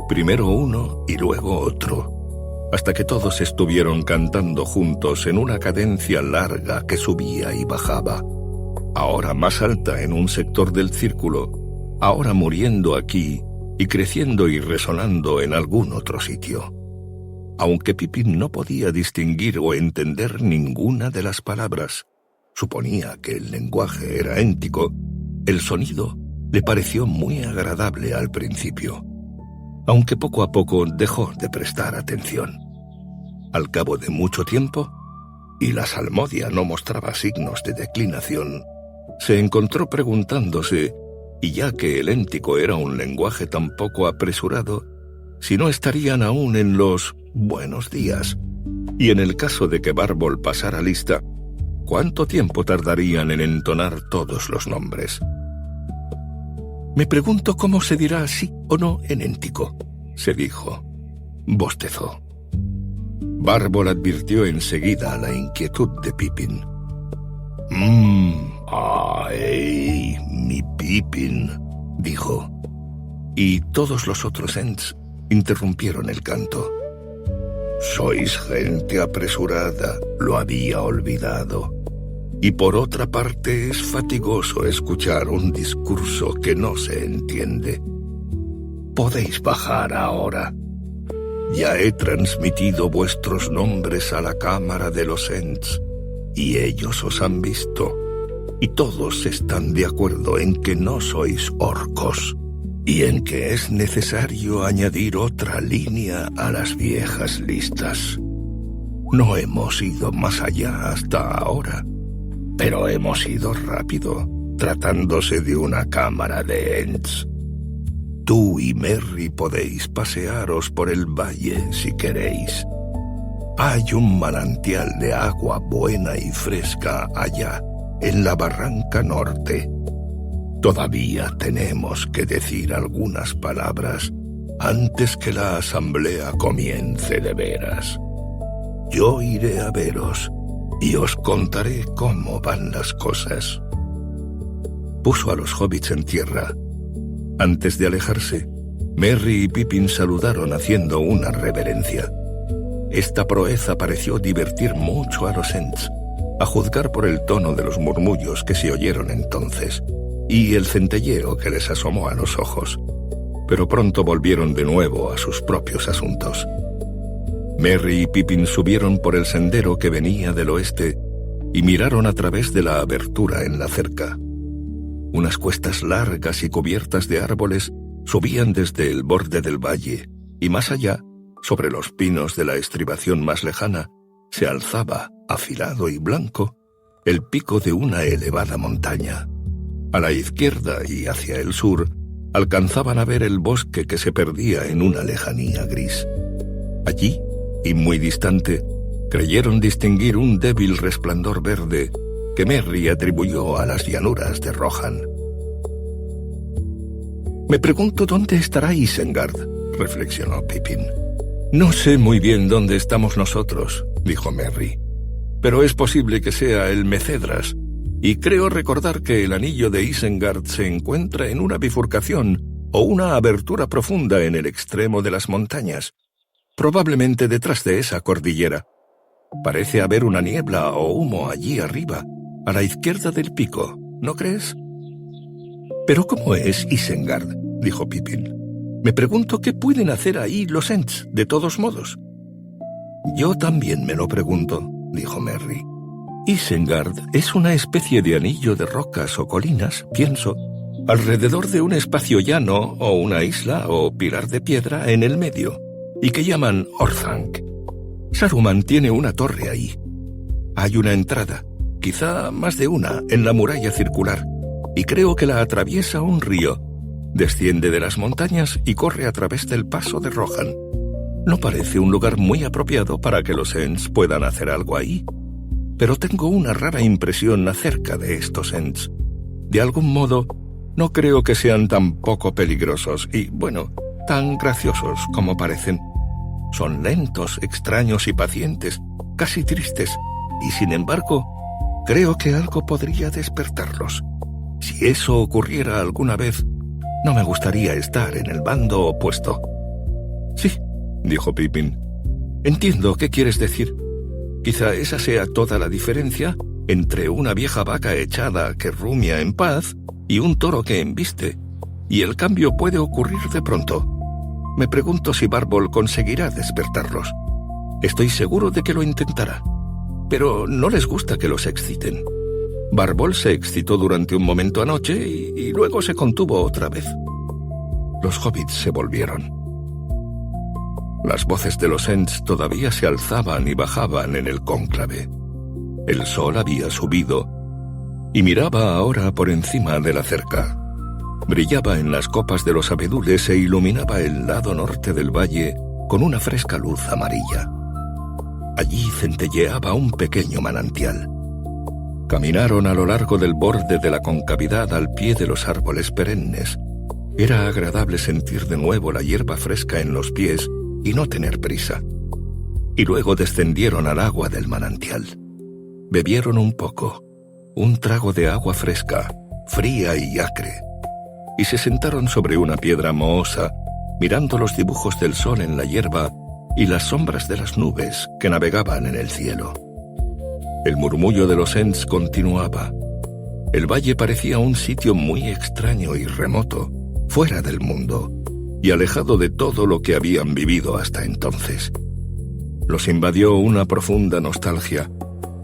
primero uno y luego otro, hasta que todos estuvieron cantando juntos en una cadencia larga que subía y bajaba, ahora más alta en un sector del círculo, ahora muriendo aquí y creciendo y resonando en algún otro sitio. Aunque Pippin no podía distinguir o entender ninguna de las palabras, suponía que el lenguaje era éntico, el sonido le pareció muy agradable al principio, aunque poco a poco dejó de prestar atención. Al cabo de mucho tiempo, y la salmodia no mostraba signos de declinación, se encontró preguntándose, y ya que el éntico era un lenguaje tan poco apresurado, si no estarían aún en los buenos días, y en el caso de que Bárbol pasara lista, ¿cuánto tiempo tardarían en entonar todos los nombres? «Me pregunto cómo se dirá sí o no en éntico», se dijo. Bostezó. Bárbol advirtió enseguida la inquietud de Pippin. ¡Ay, mi Pippin!», dijo. Y todos los otros Ents interrumpieron el canto. «Sois gente apresurada, lo había olvidado. Y por otra parte es fatigoso escuchar un discurso que no se entiende. Podéis bajar ahora. Ya he transmitido vuestros nombres a la cámara de los Ents, y ellos os han visto, y todos están de acuerdo en que no sois orcos, y en que es necesario añadir otra línea a las viejas listas. No hemos ido más allá hasta ahora, pero hemos ido rápido, tratándose de una cámara de Ents. Tú y Merry podéis pasearos por el valle si queréis. Hay un manantial de agua buena y fresca allá, en la barranca norte. Todavía tenemos que decir algunas palabras antes que la asamblea comience de veras. Yo iré a veros y os contaré cómo van las cosas. Puso a los hobbits en tierra. Antes de alejarse, Merry y Pippin saludaron haciendo una reverencia. Esta proeza pareció divertir mucho a los Ents, a juzgar por el tono de los murmullos que se oyeron entonces, y el centelleo que les asomó a los ojos, pero pronto volvieron de nuevo a sus propios asuntos. Merry y Pippin subieron por el sendero que venía del oeste y miraron a través de la abertura en la cerca. Unas cuestas largas y cubiertas de árboles subían desde el borde del valle, y más allá, sobre los pinos de la estribación más lejana, se alzaba, afilado y blanco, el pico de una elevada montaña. A la izquierda y hacia el sur, alcanzaban a ver el bosque que se perdía en una lejanía gris. Allí, y muy distante, creyeron distinguir un débil resplandor verde que Merry atribuyó a las llanuras de Rohan. «Me pregunto dónde estará Isengard», reflexionó Pippin. «No sé muy bien dónde estamos nosotros», dijo Merry, «pero es posible que sea el Mecedras, y creo recordar que el anillo de Isengard se encuentra en una bifurcación o una abertura profunda en el extremo de las montañas, probablemente detrás de esa cordillera. Parece haber una niebla o humo allí arriba, a la izquierda del pico, ¿no crees?» «¿Pero cómo es Isengard?», dijo Pippin. «Me pregunto qué pueden hacer ahí los Ents, de todos modos». «Yo también me lo pregunto», dijo Merry. Isengard es una especie de anillo de rocas o colinas, pienso, alrededor de un espacio llano o una isla o pilar de piedra en el medio, y que llaman Orthanc. Saruman tiene una torre ahí. Hay una entrada, quizá más de una, en la muralla circular, y creo que la atraviesa un río. Desciende de las montañas y corre a través del paso de Rohan. No parece un lugar muy apropiado para que los Ents puedan hacer algo ahí, pero tengo una rara impresión acerca de estos Ents. De algún modo, no creo que sean tan poco peligrosos y, bueno, tan graciosos como parecen. Son lentos, extraños y pacientes, casi tristes, y sin embargo, creo que algo podría despertarlos. Si eso ocurriera alguna vez, no me gustaría estar en el bando opuesto. Sí, dijo Pippin. Entiendo qué quieres decir. Quizá esa sea toda la diferencia entre una vieja vaca echada que rumia en paz y un toro que embiste, y el cambio puede ocurrir de pronto. Me pregunto si Barbol conseguirá despertarlos. Estoy seguro de que lo intentará, pero no les gusta que los exciten. Barbol se excitó durante un momento anoche y luego se contuvo otra vez. Los hobbits se volvieron. Las voces de los Ents todavía se alzaban y bajaban en el cónclave. El sol había subido y miraba ahora por encima de la cerca. Brillaba en las copas de los abedules e iluminaba el lado norte del valle con una fresca luz amarilla. Allí centelleaba un pequeño manantial. Caminaron a lo largo del borde de la concavidad al pie de los árboles perennes. Era agradable sentir de nuevo la hierba fresca en los pies y no tener prisa. Y luego descendieron al agua del manantial. Bebieron un poco, un trago de agua fresca, fría y acre, y se sentaron sobre una piedra mohosa, mirando los dibujos del sol en la hierba y las sombras de las nubes que navegaban en el cielo. El murmullo de los Ents continuaba. El valle parecía un sitio muy extraño y remoto, fuera del mundo, y alejado de todo lo que habían vivido hasta entonces. Los invadió una profunda nostalgia,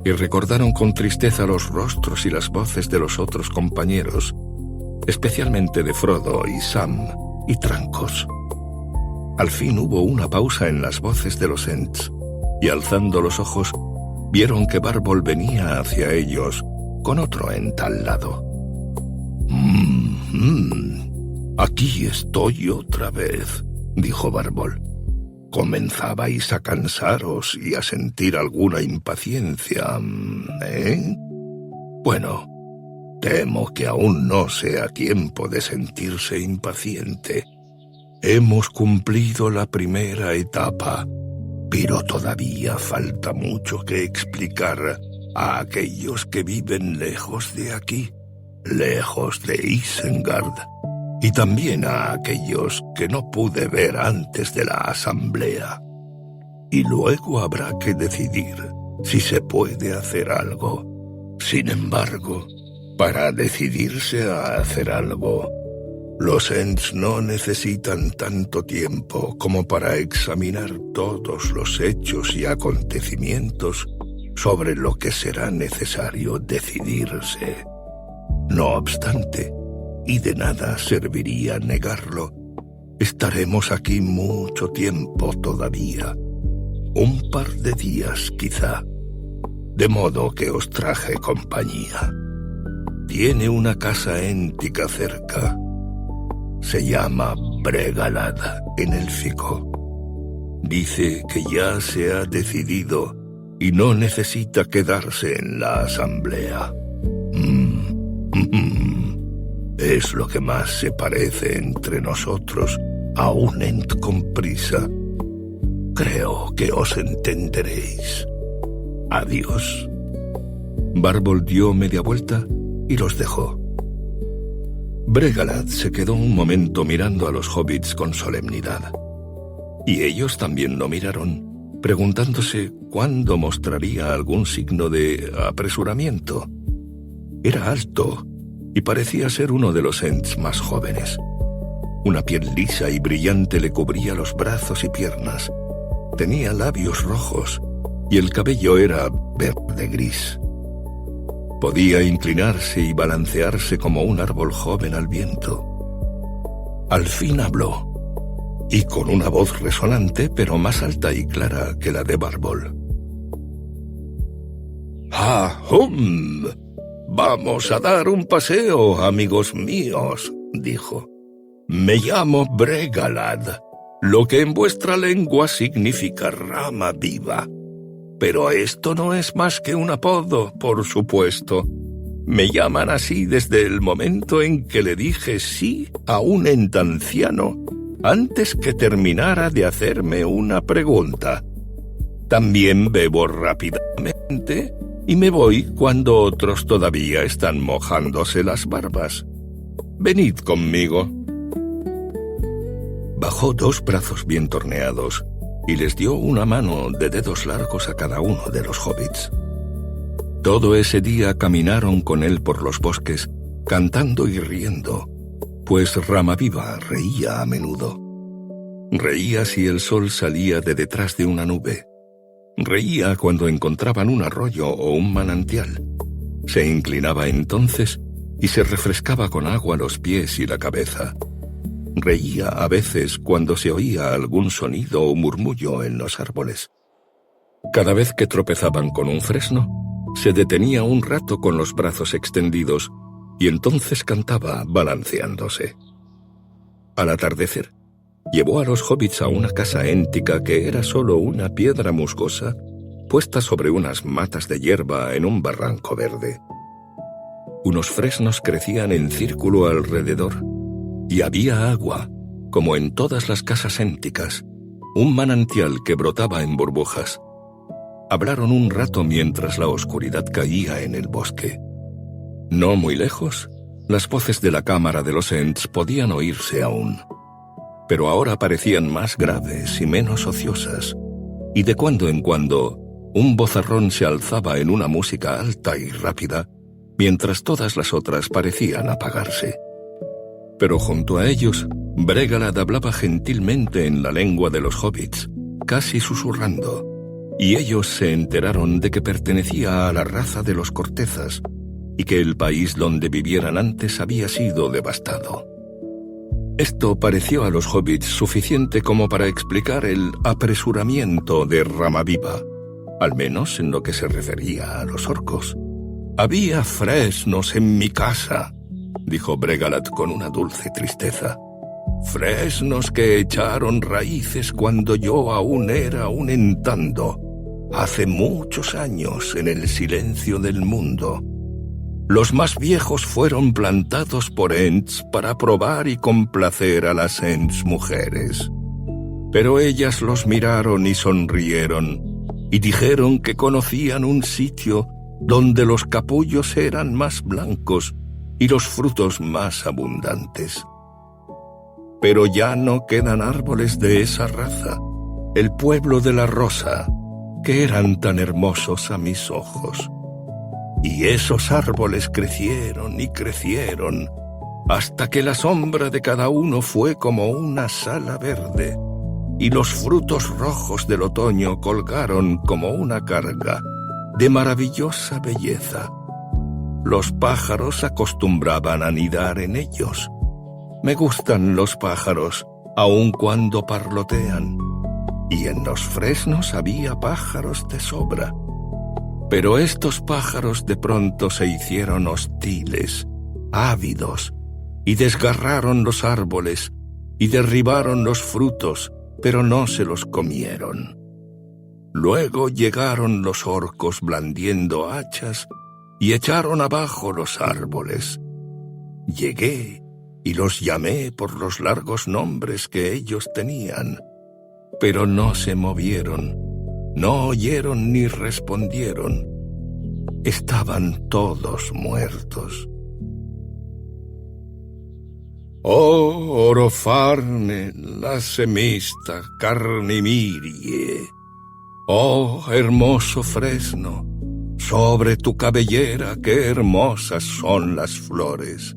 y recordaron con tristeza los rostros y las voces de los otros compañeros, especialmente de Frodo y Sam y Trancos. Al fin hubo una pausa en las voces de los Ents, y alzando los ojos, vieron que Barbol venía hacia ellos con otro Ent al lado. Aquí estoy otra vez, dijo Barbol. Comenzabais a cansaros y a sentir alguna impaciencia, ¿eh? Bueno, temo que aún no sea tiempo de sentirse impaciente. Hemos cumplido la primera etapa, pero todavía falta mucho que explicar a aquellos que viven lejos de aquí, lejos de Isengard, y también a aquellos que no pude ver antes de la asamblea. Y luego habrá que decidir si se puede hacer algo. Sin embargo, para decidirse a hacer algo, los Ents no necesitan tanto tiempo como para examinar todos los hechos y acontecimientos sobre lo que será necesario decidirse. No obstante, y de nada serviría negarlo, estaremos aquí mucho tiempo todavía, un par de días quizá, de modo que os traje compañía. Tiene una casa éntica cerca. Se llama Bregalad en élfico. Dice que ya se ha decidido y no necesita quedarse en la asamblea. Es lo que más se parece entre nosotros a un Ent con prisa. Creo que os entenderéis. Adiós. Barbol dio media vuelta y los dejó. Bregalad se quedó un momento mirando a los hobbits con solemnidad. Y ellos también lo miraron, preguntándose cuándo mostraría algún signo de apresuramiento. Era alto y parecía ser uno de los Ents más jóvenes. Una piel lisa y brillante le cubría los brazos y piernas. Tenía labios rojos y el cabello era verde gris. Podía inclinarse y balancearse como un árbol joven al viento. Al fin habló, y con una voz resonante, pero más alta y clara que la de Bárbol. ¡Ahum! Vamos a dar un paseo, amigos míos, dijo. Me llamo Bregalad, lo que en vuestra lengua significa rama viva. Pero esto no es más que un apodo, por supuesto. Me llaman así desde el momento en que le dije sí a un entanciano antes que terminara de hacerme una pregunta. También bebo rápidamente y me voy cuando otros todavía están mojándose las barbas. Venid conmigo. Bajó 2 brazos bien torneados y les dio una mano de dedos largos a cada uno de los hobbits. Todo ese día caminaron con él por los bosques, cantando y riendo, pues Ramaviva reía a menudo. Reía si el sol salía de detrás de una nube. Reía cuando encontraban un arroyo o un manantial. Se inclinaba entonces y se refrescaba con agua los pies y la cabeza. Reía a veces cuando se oía algún sonido o murmullo en los árboles. Cada vez que tropezaban con un fresno, se detenía un rato con los brazos extendidos y entonces cantaba balanceándose. Al atardecer, llevó a los hobbits a una casa éntica que era solo una piedra musgosa puesta sobre unas matas de hierba en un barranco verde. Unos fresnos crecían en círculo alrededor y había agua, como en todas las casas énticas, un manantial que brotaba en burbujas. Hablaron un rato mientras la oscuridad caía en el bosque. No muy lejos, las voces de la cámara de los Ents podían oírse aún, pero ahora parecían más graves y menos ociosas, y de cuando en cuando un vozarrón se alzaba en una música alta y rápida, mientras todas las otras parecían apagarse. Pero junto a ellos, Bregalad hablaba gentilmente en la lengua de los hobbits, casi susurrando, y ellos se enteraron de que pertenecía a la raza de los cortezas y que el país donde vivieran antes había sido devastado. Esto pareció a los hobbits suficiente como para explicar el apresuramiento de Ramaviva, al menos en lo que se refería a los orcos. «Había fresnos en mi casa», dijo Bregalad con una dulce tristeza. «Fresnos que echaron raíces cuando yo aún era un entando, hace muchos años en el silencio del mundo. Los más viejos fueron plantados por Ents para probar y complacer a las Ents mujeres. Pero ellas los miraron y sonrieron, y dijeron que conocían un sitio donde los capullos eran más blancos y los frutos más abundantes. Pero ya no quedan árboles de esa raza, el pueblo de la rosa, que eran tan hermosos a mis ojos. Y esos árboles crecieron y crecieron, hasta que la sombra de cada uno fue como una sala verde, y los frutos rojos del otoño colgaron como una carga de maravillosa belleza. Los pájaros acostumbraban a anidar en ellos. Me gustan los pájaros, aun cuando parlotean, y en los fresnos había pájaros de sobra. Pero estos pájaros de pronto se hicieron hostiles, ávidos, y desgarraron los árboles, y derribaron los frutos, pero no se los comieron. Luego llegaron los orcos blandiendo hachas, y echaron abajo los árboles. Llegué y los llamé por los largos nombres que ellos tenían, pero no se movieron, no oyeron ni respondieron. Estaban todos muertos. Oh, Orofarne, la semista carnimirie, oh, hermoso fresno, sobre tu cabellera qué hermosas son las flores.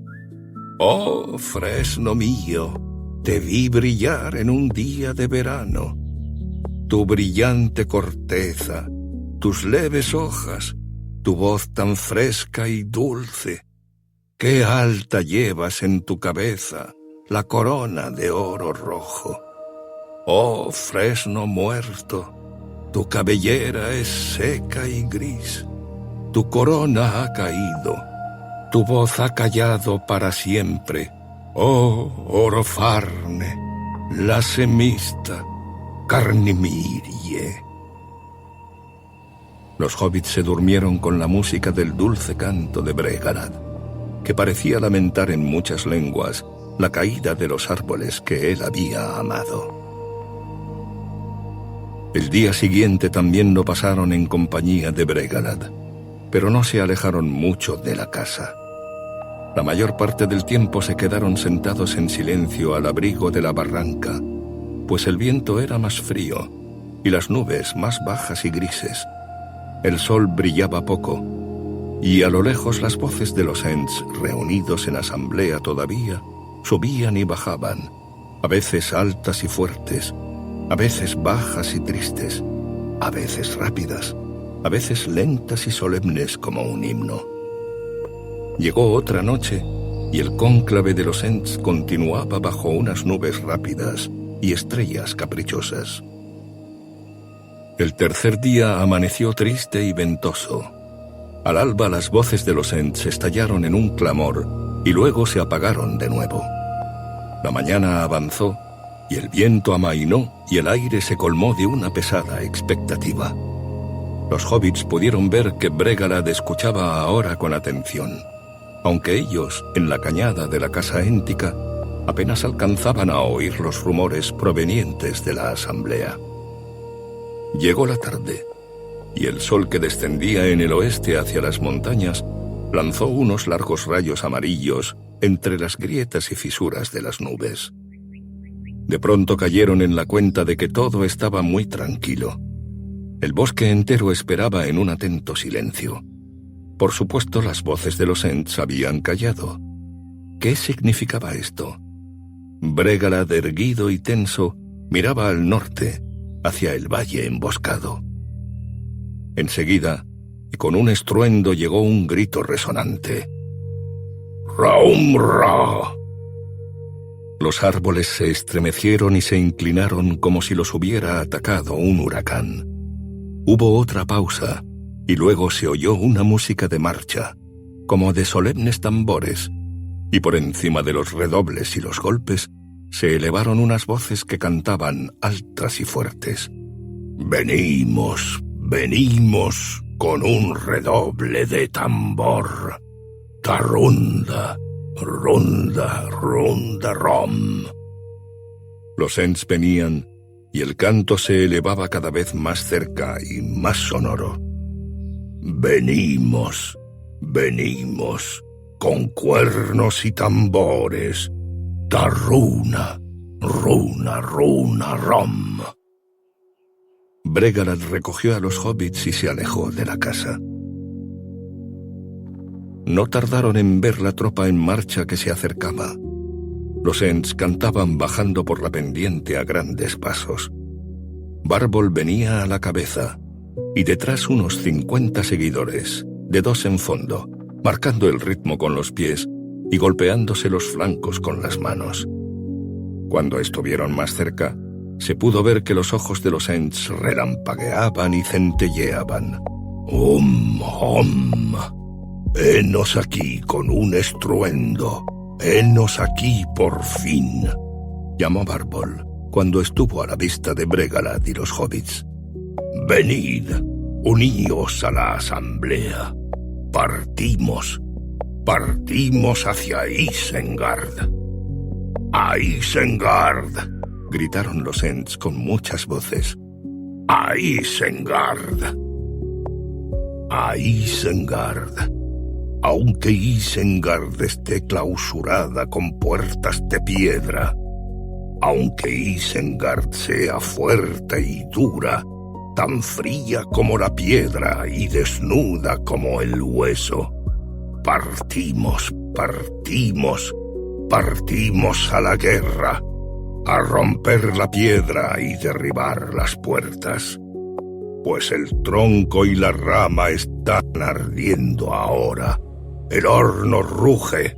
Oh, fresno mío, te vi brillar en un día de verano. Tu brillante corteza, tus leves hojas, tu voz tan fresca y dulce. Qué alta llevas en tu cabeza la corona de oro rojo. Oh, fresno muerto, tu cabellera es seca y gris. Tu corona ha caído, tu voz ha callado para siempre. Oh, Orofarne, la semista, Carnimirie. Los hobbits se durmieron con la música del dulce canto de Bregalad, que parecía lamentar en muchas lenguas la caída de los árboles que él había amado. El día siguiente también lo pasaron en compañía de Bregalad, pero no se alejaron mucho de la casa. La mayor parte del tiempo se quedaron sentados en silencio al abrigo de la barranca, pues el viento era más frío y las nubes más bajas y grises. El sol brillaba poco, y a lo lejos las voces de los Ents, reunidos en asamblea todavía, subían y bajaban, a veces altas y fuertes, a veces bajas y tristes, a veces rápidas, a veces lentas y solemnes como un himno. Llegó otra noche, y el cónclave de los Ents continuaba bajo unas nubes rápidas y estrellas caprichosas. El tercer día amaneció triste y ventoso. Al alba las voces de los Ents estallaron en un clamor y luego se apagaron de nuevo. La mañana avanzó y el viento amainó y el aire se colmó de una pesada expectativa. Los hobbits pudieron ver que Bregalad escuchaba ahora con atención, aunque ellos, en la cañada de la casa éntica, apenas alcanzaban a oír los rumores provenientes de la asamblea. Llegó la tarde, y el sol que descendía en el oeste hacia las montañas lanzó unos largos rayos amarillos entre las grietas y fisuras de las nubes. De pronto cayeron en la cuenta de que todo estaba muy tranquilo. El bosque entero esperaba en un atento silencio. Por supuesto, las voces de los Ents habían callado. ¿Qué significaba esto? Bregalad, erguido y tenso, miraba al norte, hacia el valle emboscado. Enseguida, y con un estruendo, llegó un grito resonante. ¡Raumra! Los árboles se estremecieron y se inclinaron como si los hubiera atacado un huracán. Hubo otra pausa, y luego se oyó una música de marcha, como de solemnes tambores, y por encima de los redobles y los golpes se elevaron unas voces que cantaban altas y fuertes. Venimos, venimos con un redoble de tambor. Tarrunda, runda, runda, rom. Los Ents venían, y el canto se elevaba cada vez más cerca y más sonoro. Venimos, venimos, con cuernos y tambores. Tarruna, runa, runa, rom. Bregalad recogió a los hobbits y se alejó de la casa. No tardaron en ver la tropa en marcha que se acercaba. Los Ents cantaban bajando por la pendiente a grandes pasos. Bárbol venía a la cabeza, y detrás unos 50 seguidores, de dos en fondo, marcando el ritmo con los pies y golpeándose los flancos con las manos. Cuando estuvieron más cerca, se pudo ver que los ojos de los Ents relampagueaban y centelleaban. ¡Hom! ¡Henos aquí con un estruendo! ¡Henos aquí por fin!, llamó Bárbol cuando estuvo a la vista de Bregalad y los hobbits. ¡Venid! ¡Uníos a la asamblea! ¡Partimos! ¡Partimos hacia Isengard! ¡A Isengard!, gritaron los Ents con muchas voces. ¡A Isengard! ¡A Isengard! Aunque Isengard esté clausurada con puertas de piedra, aunque Isengard sea fuerte y dura, tan fría como la piedra y desnuda como el hueso, partimos, partimos, partimos a la guerra, a romper la piedra y derribar las puertas. pues el tronco y la rama están ardiendo ahora. El horno ruge.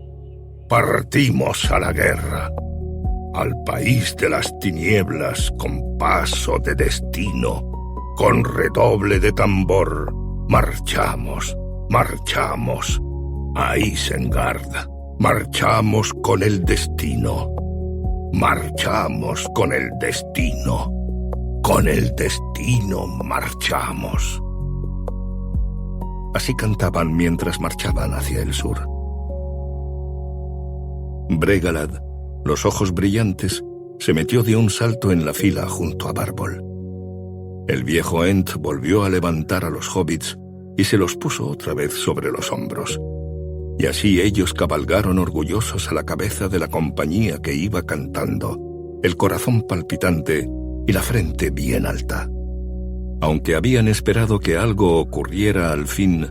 Partimos a la guerra. Al país de las tinieblas, con paso de destino, con redoble de tambor, marchamos, marchamos. A Isengard, marchamos con el destino. Marchamos con el destino. Con el destino marchamos. Así cantaban mientras marchaban hacia el sur. Bregalad, los ojos brillantes, se metió de un salto en la fila junto a Bárbol. El viejo Ent volvió a levantar a los hobbits y se los puso otra vez sobre los hombros. Y así ellos cabalgaron orgullosos a la cabeza de la compañía que iba cantando, el corazón palpitante y la frente bien alta. Aunque habían esperado que algo ocurriera al fin,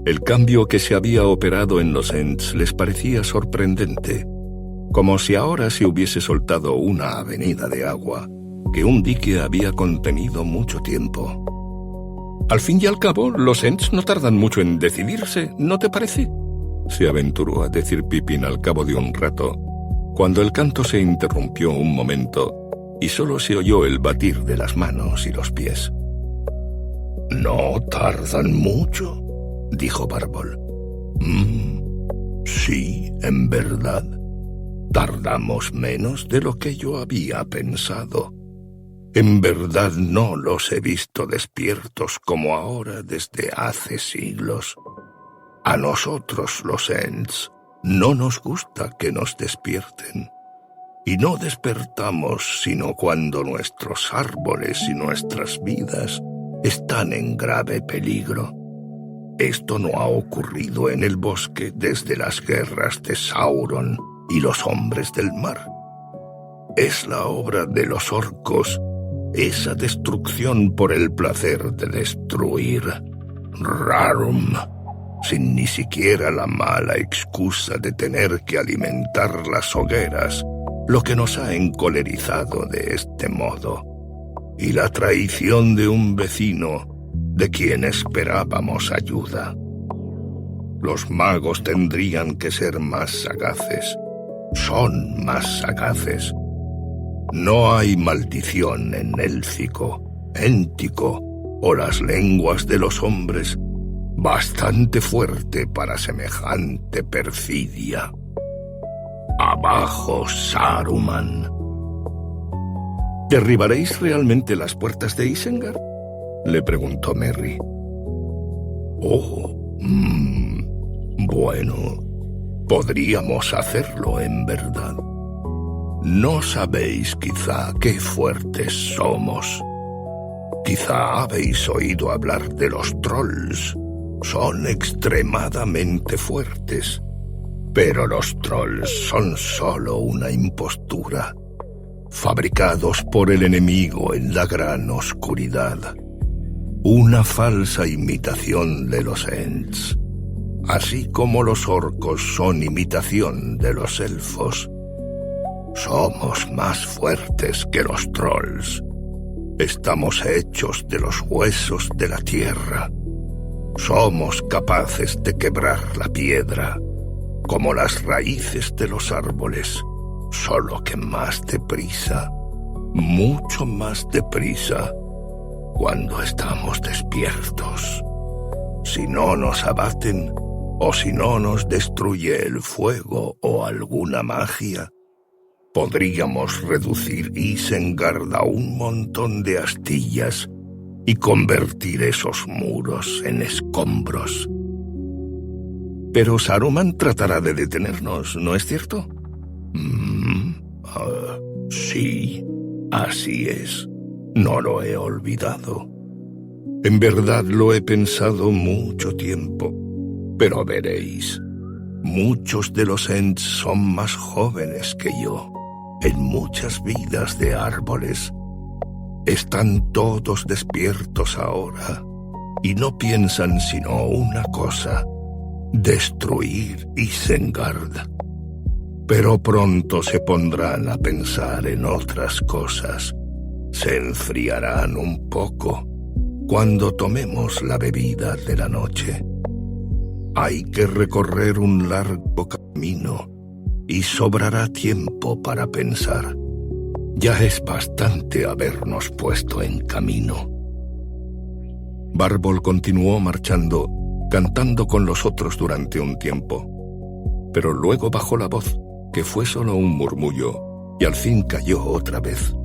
el cambio que se había operado en los Ents les parecía sorprendente, como si ahora se hubiese soltado una avenida de agua que un dique había contenido mucho tiempo. Al fin y al cabo, los Ents no tardan mucho en decidirse, ¿no te parece?, se aventuró a decir Pippin al cabo de un rato, cuando el canto se interrumpió un momento y solo se oyó el batir de las manos y los pies. «No tardan mucho», dijo Bárbol. Sí, en verdad. Tardamos menos de lo que yo había pensado. En verdad no los he visto despiertos como ahora desde hace siglos. A nosotros los Ents no nos gusta que nos despierten. Y no despertamos sino cuando nuestros árboles y nuestras vidas están en grave peligro. Esto no ha ocurrido en el bosque desde las guerras de Sauron y los hombres del mar. Es la obra de los orcos, esa destrucción por el placer de destruir. Rarum, sin ni siquiera la mala excusa de tener que alimentar las hogueras, lo que nos ha encolerizado de este modo, y la traición de un vecino de quien esperábamos ayuda. Los magos tendrían que ser más sagaces. Son más sagaces. No hay maldición en élfico, éntico o las lenguas de los hombres bastante fuerte para semejante perfidia. ¡Abajo, Saruman! ¿Derribaréis realmente las puertas de Isengard?, le preguntó Merry. Bueno, podríamos hacerlo en verdad. No sabéis quizá qué fuertes somos. Quizá habéis oído hablar de los trolls. Son extremadamente fuertes. Pero los trolls son solo una impostura, fabricados por el enemigo en la gran oscuridad. Una falsa imitación de los Ents, así como los orcos son imitación de los elfos. Somos más fuertes que los trolls. Estamos hechos de los huesos de la tierra. Somos capaces de quebrar la piedra, como las raíces de los árboles, solo que más deprisa, mucho más deprisa, cuando estamos despiertos. Si no nos abaten, o si no nos destruye el fuego o alguna magia, podríamos reducir Isengard a un montón de astillas y convertir esos muros en escombros. Pero Saruman tratará de detenernos, ¿no es cierto? Sí, así es. No lo he olvidado. En verdad lo he pensado mucho tiempo. Pero veréis, muchos de los Ents son más jóvenes que yo. En muchas vidas de árboles. Están todos despiertos ahora y no piensan sino una cosa: destruir Isengard. Pero pronto se pondrán a pensar en otras cosas. Se enfriarán un poco cuando tomemos la bebida de la noche. Hay que recorrer un largo camino y sobrará tiempo para pensar. Ya es bastante habernos puesto en camino. Bárbol continuó marchando, cantando con los otros durante un tiempo. Pero luego bajó la voz, que fue solo un murmullo, y al fin cayó otra vez.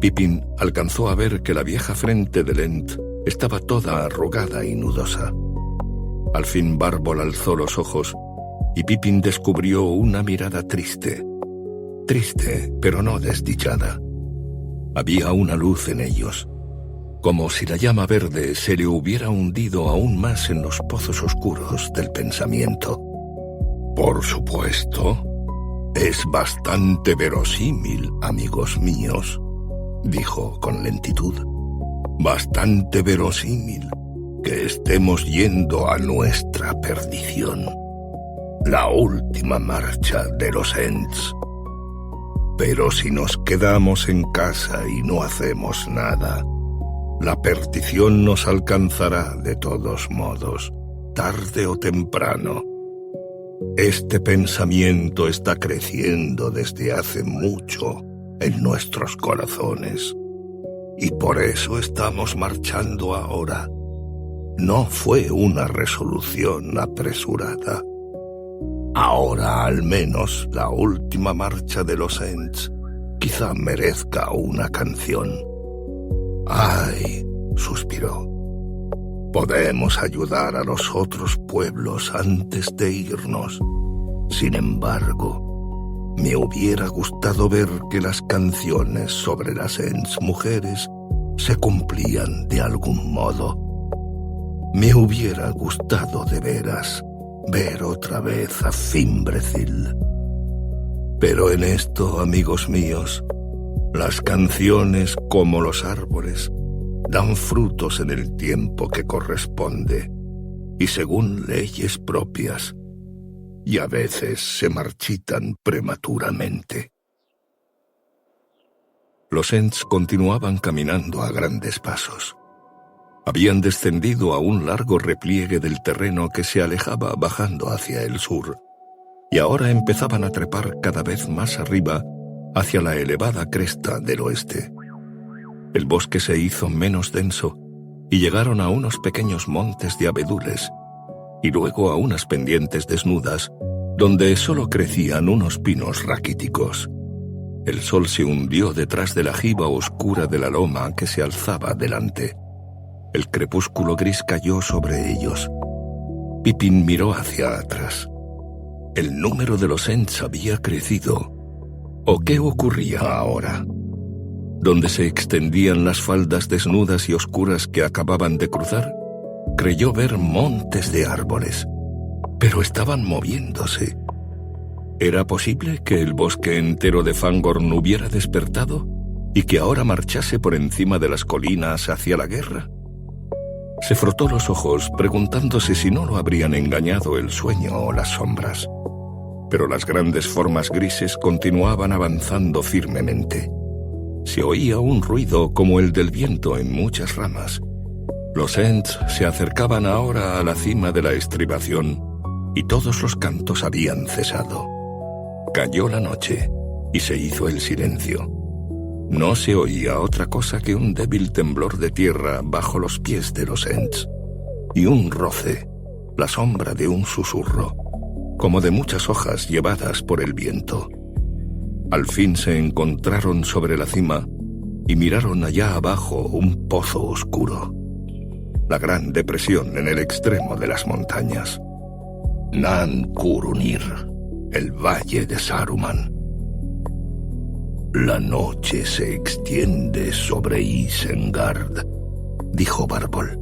Pippin alcanzó a ver que la vieja frente de Ent estaba toda arrugada y nudosa. Al fin Bárbol alzó los ojos, y Pippin descubrió una mirada triste. Triste, pero no desdichada. Había una luz en ellos, como si la llama verde se le hubiera hundido aún más en los pozos oscuros del pensamiento. Por supuesto, es bastante verosímil, amigos míos, dijo con lentitud. Bastante verosímil que estemos yendo a nuestra perdición. La última marcha de los Ents. Pero si nos quedamos en casa y no hacemos nada, la perdición nos alcanzará de todos modos, tarde o temprano. Este pensamiento está creciendo desde hace mucho en nuestros corazones, y por eso estamos marchando ahora. No fue una resolución apresurada. Ahora al menos la última marcha de los Ents quizá merezca una canción. ¡Ay!, suspiró. Podemos ayudar a los otros pueblos antes de irnos. Sin embargo, me hubiera gustado ver que las canciones sobre las Ents mujeres se cumplían de algún modo. Me hubiera gustado de veras ver otra vez a Fimbrecil. Pero en esto, amigos míos, las canciones, como los árboles, dan frutos en el tiempo que corresponde y según leyes propias, y a veces se marchitan prematuramente. Los Ents continuaban caminando a grandes pasos. Habían descendido a un largo repliegue del terreno que se alejaba bajando hacia el sur, y ahora empezaban a trepar cada vez más arriba hacia la elevada cresta del oeste. El bosque se hizo menos denso y llegaron a unos pequeños montes de abedules y luego a unas pendientes desnudas donde solo crecían unos pinos raquíticos. El sol se hundió detrás de la jiba oscura de la loma que se alzaba delante. El crepúsculo gris cayó sobre ellos. Pippin miró hacia atrás. El número de los Ents había crecido. ¿O qué ocurría ahora? Donde se extendían las faldas desnudas y oscuras que acababan de cruzar, creyó ver montes de árboles, pero estaban moviéndose. ¿Era posible que el bosque entero de Fangorn hubiera despertado y que ahora marchase por encima de las colinas hacia la guerra? Se frotó los ojos, preguntándose si no lo habrían engañado el sueño o las sombras. Pero las grandes formas grises continuaban avanzando firmemente. Se oía un ruido como el del viento en muchas ramas. Los Ents se acercaban ahora a la cima de la estribación, y todos los cantos habían cesado. Cayó la noche, y se hizo el silencio. No se oía otra cosa que un débil temblor de tierra bajo los pies de los Ents, y un roce, la sombra de un susurro, como de muchas hojas llevadas por el viento. Al fin se encontraron sobre la cima y miraron allá abajo un pozo oscuro, la gran depresión en el extremo de las montañas. Nan Curunir, el valle de Saruman. La noche se extiende sobre Isengard, dijo Bárbol.